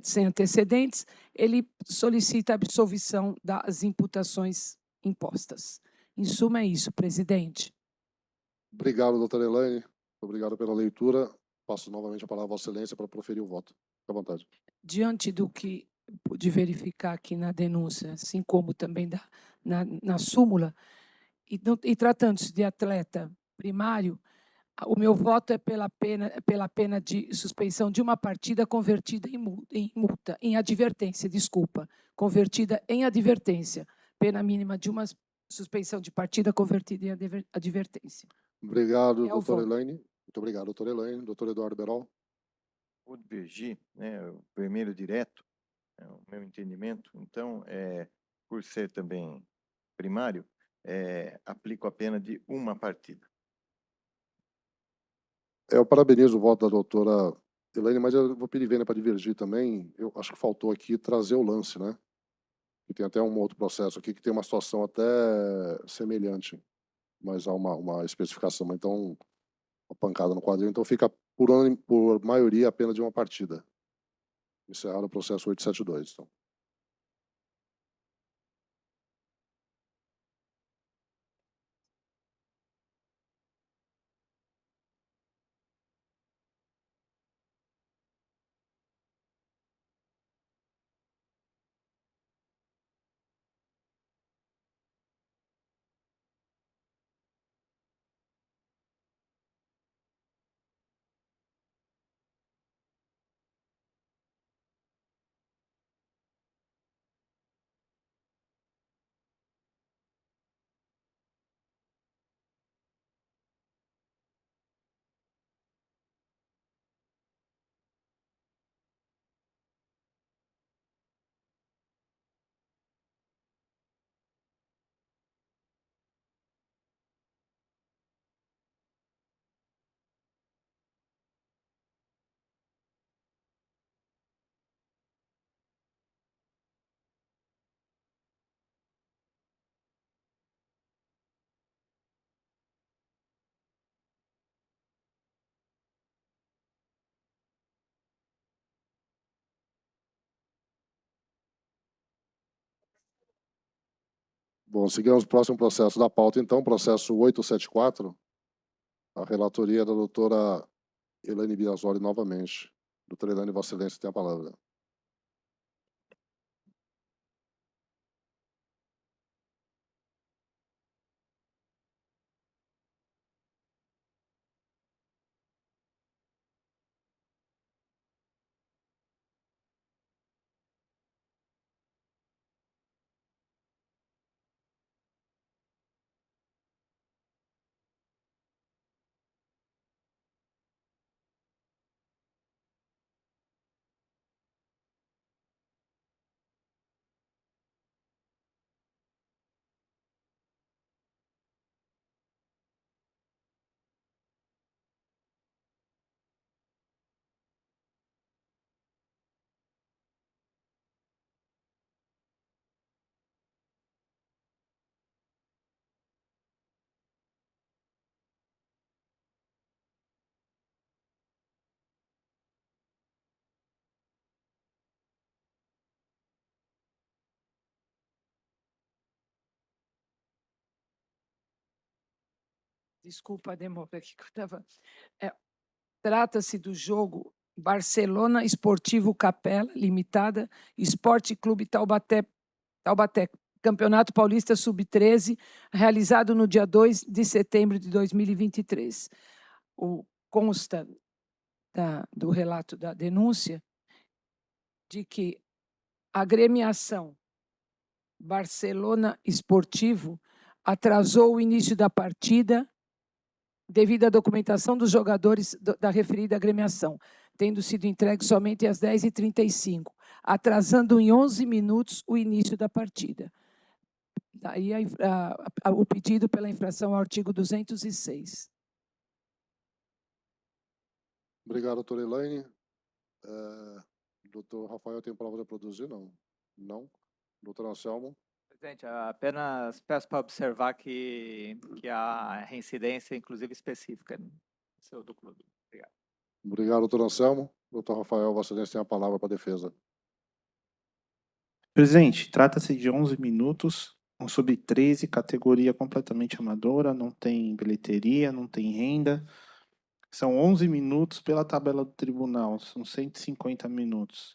sem antecedentes, ele solicita a absolvição das imputações impostas. Em suma, é isso, presidente. Obrigado, doutora Elaine. Obrigado pela leitura. Passo novamente a palavra à Vossa Excelência para proferir o voto. Fique à vontade. Diante do que pude verificar aqui na denúncia, assim como também na súmula, e tratando-se de atleta primário, o meu voto é pela pena de suspensão de uma partida convertida em advertência, desculpa, convertida em advertência, pena mínima de uma suspensão de partida convertida em advertência. Obrigado, É o doutora voto. Elaine. Muito obrigado, doutora Elaine. Doutor Eduardo Berol. Vou divergir, né, o vermelho direto, é o meu entendimento. Então, por ser também primário, aplico a pena de 1 partida. Eu parabenizo o voto da doutora Elaine, mas eu vou pedir Vênia para divergir também. Eu acho que faltou aqui trazer o lance, né? E tem até um outro processo aqui que tem uma situação até semelhante, mas há uma especificação. Então, uma pancada no quadril. Então, fica por maioria a pena de 1 partida. Encerrar o processo 872. Então. Bom, seguimos o próximo processo da pauta, então, processo 874, a relatoria da doutora Elaine Biasoli novamente. Doutora Elaine, Vossa Excelência tem a palavra. Desculpa a demora aqui que eu estava. Trata-se do jogo Barcelona Esportivo Capela Limitada, Esporte Clube Taubaté, Campeonato Paulista Sub-13, realizado no dia 2 de setembro de 2023. Consta do relato da denúncia de que a agremiação Barcelona Esportivo atrasou o início da partida devido à documentação dos jogadores da referida agremiação, tendo sido entregue somente às 10h35, atrasando em 11 minutos o início da partida. Daí o pedido pela infração ao artigo 206. Obrigado, doutora Elaine. Doutor Rafael, tem palavra para produzir? Não. Não. Doutor Anselmo? Presidente, apenas peço para observar que há reincidência, inclusive específica, no seu do clube. Obrigado. Obrigado, doutor Anselmo. Doutor Rafael, Vossa Excelência tem a palavra para a defesa. Presidente, trata-se de 11 minutos, um sub-13, categoria completamente amadora, não tem bilheteria, não tem renda. São 11 minutos pela tabela do tribunal, são 150 minutos.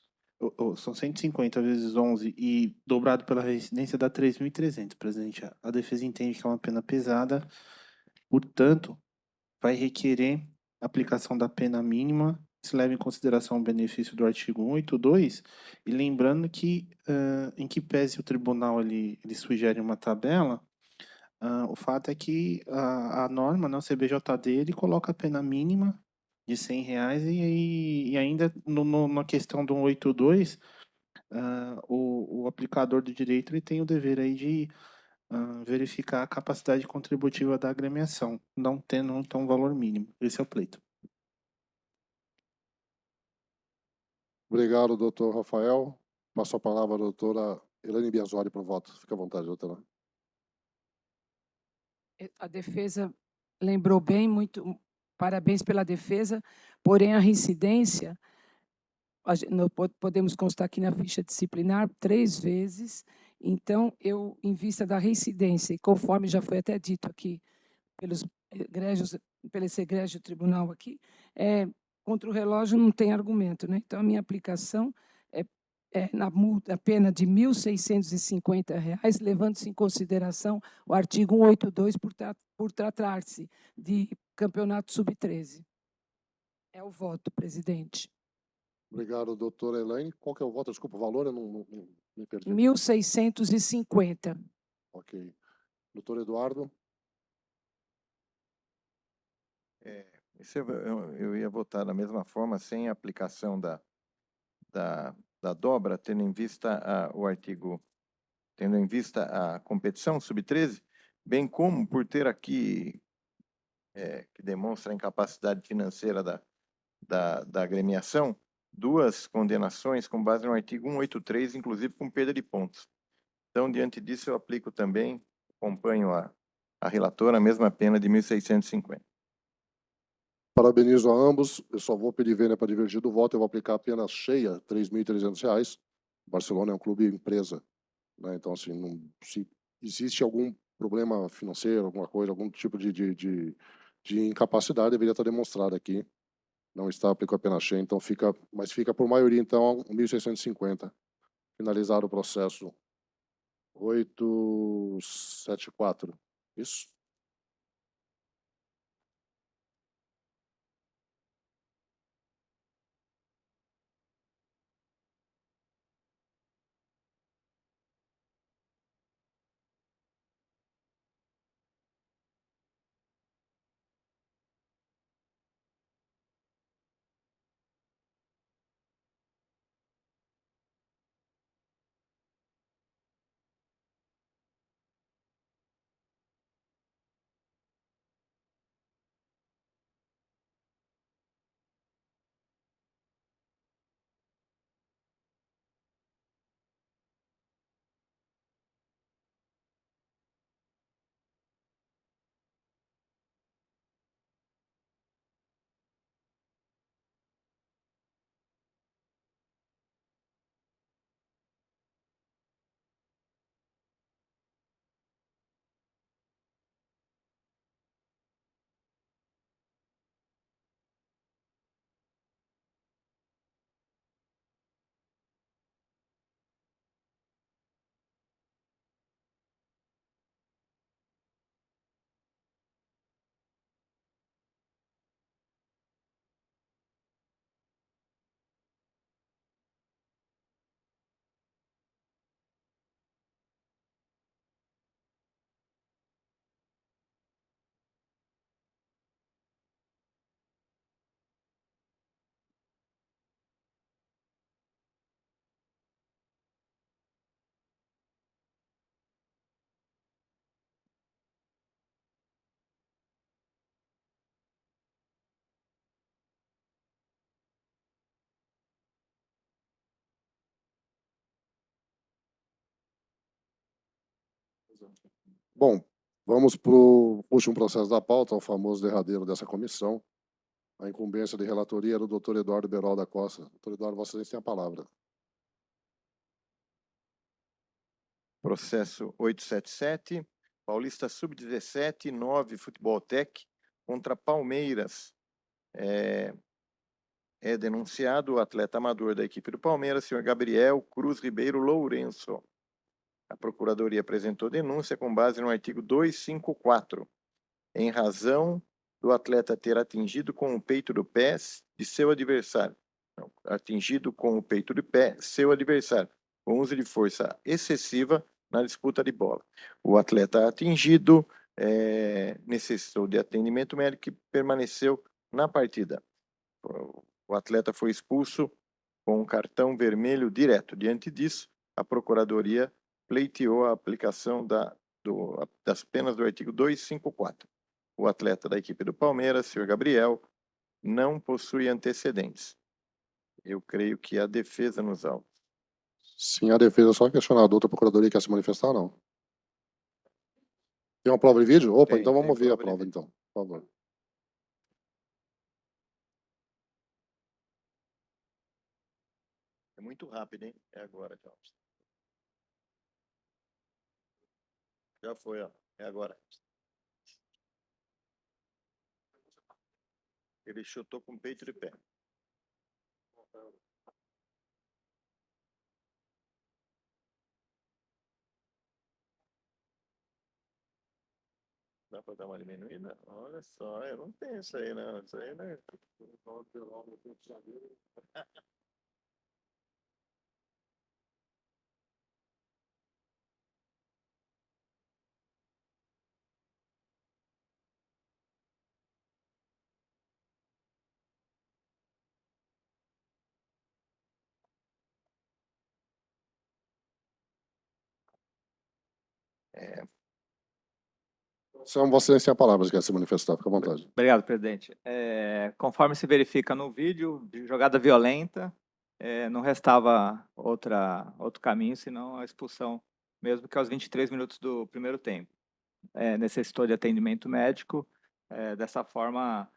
São 150 vezes 11 e dobrado pela reincidência dá 3.300, presidente. A defesa entende que é uma pena pesada, portanto, vai requerer aplicação da pena mínima, se leva em consideração o benefício do artigo 182, e lembrando que, em que pese o tribunal ele sugere uma tabela, o fato é que a norma, né, o CBJD, ele coloca a pena mínima de R$100 e ainda na questão do 182, o aplicador do direito ele tem o dever aí de verificar a capacidade contributiva da agremiação, não tendo um valor mínimo. Esse é o pleito. Obrigado, doutor Rafael. Passo a palavra à doutora Elaine Biasoli para o voto. Fique à vontade, doutora. A defesa lembrou bem, muito parabéns pela defesa, porém a reincidência, podemos constar aqui na ficha disciplinar 3 vezes, então eu, em vista da reincidência, e conforme já foi até dito aqui pelos egrégios, pelo esse egrégio tribunal aqui, contra o relógio não tem argumento, né? Então a minha aplicação é na multa, a pena de R$ 1.650, levando-se em consideração o artigo 182 por tratar-se de campeonato sub-13. É o voto, presidente. Obrigado, doutora Elaine. Qual que é o voto? Desculpa, o valor eu não me perdi. 1.650. Ok. Doutor Eduardo? Eu ia votar da mesma forma, sem a aplicação da dobra, tendo em vista o artigo, tendo em vista a competição sub-13, bem como por ter aqui, que demonstra a incapacidade financeira da agremiação, 2 condenações com base no artigo 183, inclusive com perda de pontos. Então, diante disso, eu aplico também, acompanho a relatora, a mesma pena de 1.650. Parabenizo a ambos. Eu só vou pedir vênia para divergir do voto. Eu vou aplicar a pena cheia, R$ 3.300. O Barcelona é um clube empresa, né? Então, assim, se existe algum problema financeiro, alguma coisa, algum tipo de incapacidade, deveria estar demonstrado aqui. Não está, aplicou a pena cheia, então fica por maioria, então, 1.650. Finalizado o processo 874. Isso? Bom, vamos para o último processo da pauta, o famoso derradeiro dessa comissão. A incumbência de relatoria era do doutor Eduardo Berol da Costa. Doutor Eduardo, Vossa Excelência tem a palavra. Processo 877, Paulista Sub-17, 9, Futebol Tech, contra Palmeiras. É denunciado o atleta amador da equipe do Palmeiras, senhor Gabriel Cruz Ribeiro Lourenço. A Procuradoria apresentou denúncia com base no artigo 254, em razão do atleta ter atingido com o peito do pé de seu adversário. Não, atingido com o peito do pé seu adversário, com uso de força excessiva na disputa de bola. O atleta atingido necessitou de atendimento médico e permaneceu na partida. O atleta foi expulso com um cartão vermelho direto. Diante disso, a Procuradoria pleiteou a aplicação da das penas do artigo 254. O atleta da equipe do Palmeiras, senhor Gabriel, não possui antecedentes. Eu creio que a defesa nos autos. Sim, a defesa só questionar. A outra procuradoria quer se manifestar ou não? Tem uma prova de vídeo? Opa, Tem, então tem vamos ver a prova de prova, vídeo. então, por favor. É muito rápido, hein? É agora, Jobs. Já foi, ó. É agora. Ele chutou com o peito de pé. Dá para dar uma diminuída? Olha só, eu não tenho isso aí, não. Isso aí, né? É, São Vossa Excelência, a palavra, se quer se manifestar, fica à vontade. Obrigado, presidente. Conforme se verifica no vídeo, de jogada violenta, não restava outro caminho senão a expulsão, mesmo que aos 23 minutos do primeiro tempo. Necessitou de atendimento médico. Dessa forma,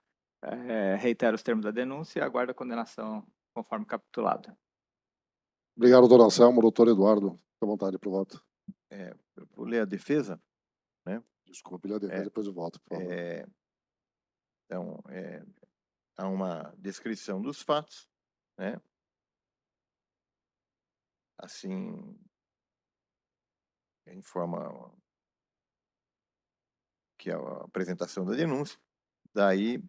reitero os termos da denúncia e aguardo a condenação conforme capitulado. Obrigado, doutor Anselmo. Doutor Eduardo, fica à vontade para o voto. eu vou ler a defesa. Desculpe, ele a defesa, depois eu voto, por favor. Então, há uma descrição dos fatos, né? Assim, informa que é a apresentação da denúncia. Daí,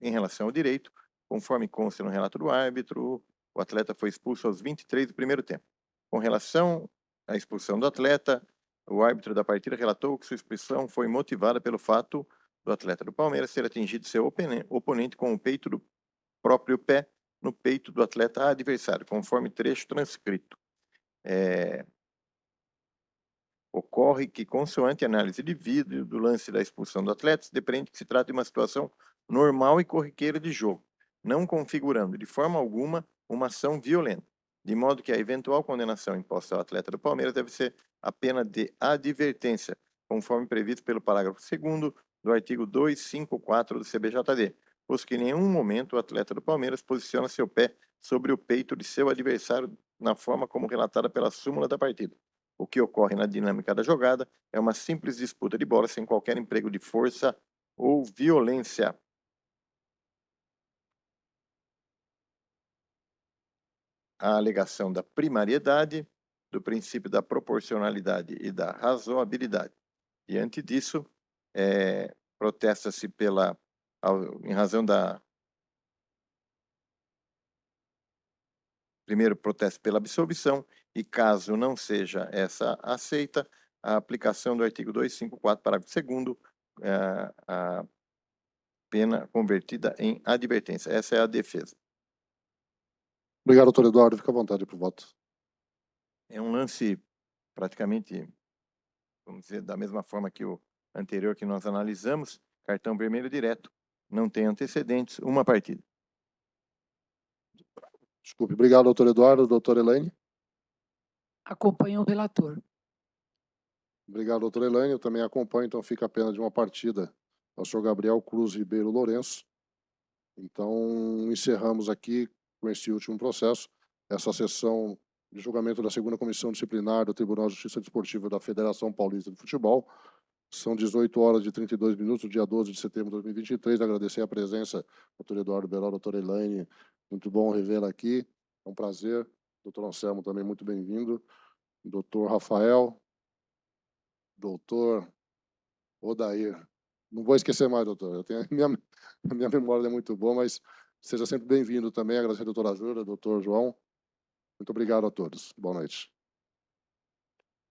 em relação ao direito, conforme consta no relato do árbitro, o atleta foi expulso aos 23 do primeiro tempo. Com relação à expulsão do atleta, o árbitro da partida relatou que sua expulsão foi motivada pelo fato do atleta do Palmeiras ter atingido seu oponente com o peito do próprio pé no peito do atleta adversário, conforme trecho transcrito. Ocorre que, consoante a análise de vídeo do lance da expulsão do atleta, se depreende que se trata de uma situação normal e corriqueira de jogo, não configurando de forma alguma uma ação violenta, de modo que a eventual condenação imposta ao atleta do Palmeiras deve ser a pena de advertência, conforme previsto pelo parágrafo 2º do artigo 254 do CBJD, pois que em nenhum momento o atleta do Palmeiras posiciona seu pé sobre o peito de seu adversário na forma como relatada pela súmula da partida. O que ocorre na dinâmica da jogada é uma simples disputa de bola sem qualquer emprego de força ou violência. A alegação da primariedade, do princípio da proporcionalidade e da razoabilidade. Diante disso, protesta-se em razão da... Primeiro, protesto pela absolvição e, caso não seja essa aceita, a aplicação do artigo 254, parágrafo 2º, a pena convertida em advertência. Essa é a defesa. Obrigado, doutor Eduardo. Fica à vontade para o voto. É um lance praticamente, vamos dizer, da mesma forma que o anterior que nós analisamos, cartão vermelho direto, não tem antecedentes, uma partida. Desculpe. Obrigado, doutor Eduardo. Doutora Elaine. Acompanho o relator. Obrigado, doutora Elaine. Eu também acompanho, então fica a pena de uma partida ao senhor Gabriel Cruz Ribeiro Lourenço. Então, encerramos aqui com esse último processo, essa sessão de julgamento da segunda comissão disciplinar do Tribunal de Justiça Desportiva da Federação Paulista de Futebol. São 18 horas e 32 minutos, dia 12 de setembro de 2023. Agradecer a presença do doutor Eduardo Berol, doutora Elaine. Muito bom revê-la aqui. É um prazer. Doutor Anselmo também muito bem-vindo. Doutor Rafael. Doutor Odair. Não vou esquecer mais, doutor. A minha memória é muito boa, mas seja sempre bem-vindo também. Agradecer a doutora Júlia, doutor João. Muito obrigado a todos. Boa noite.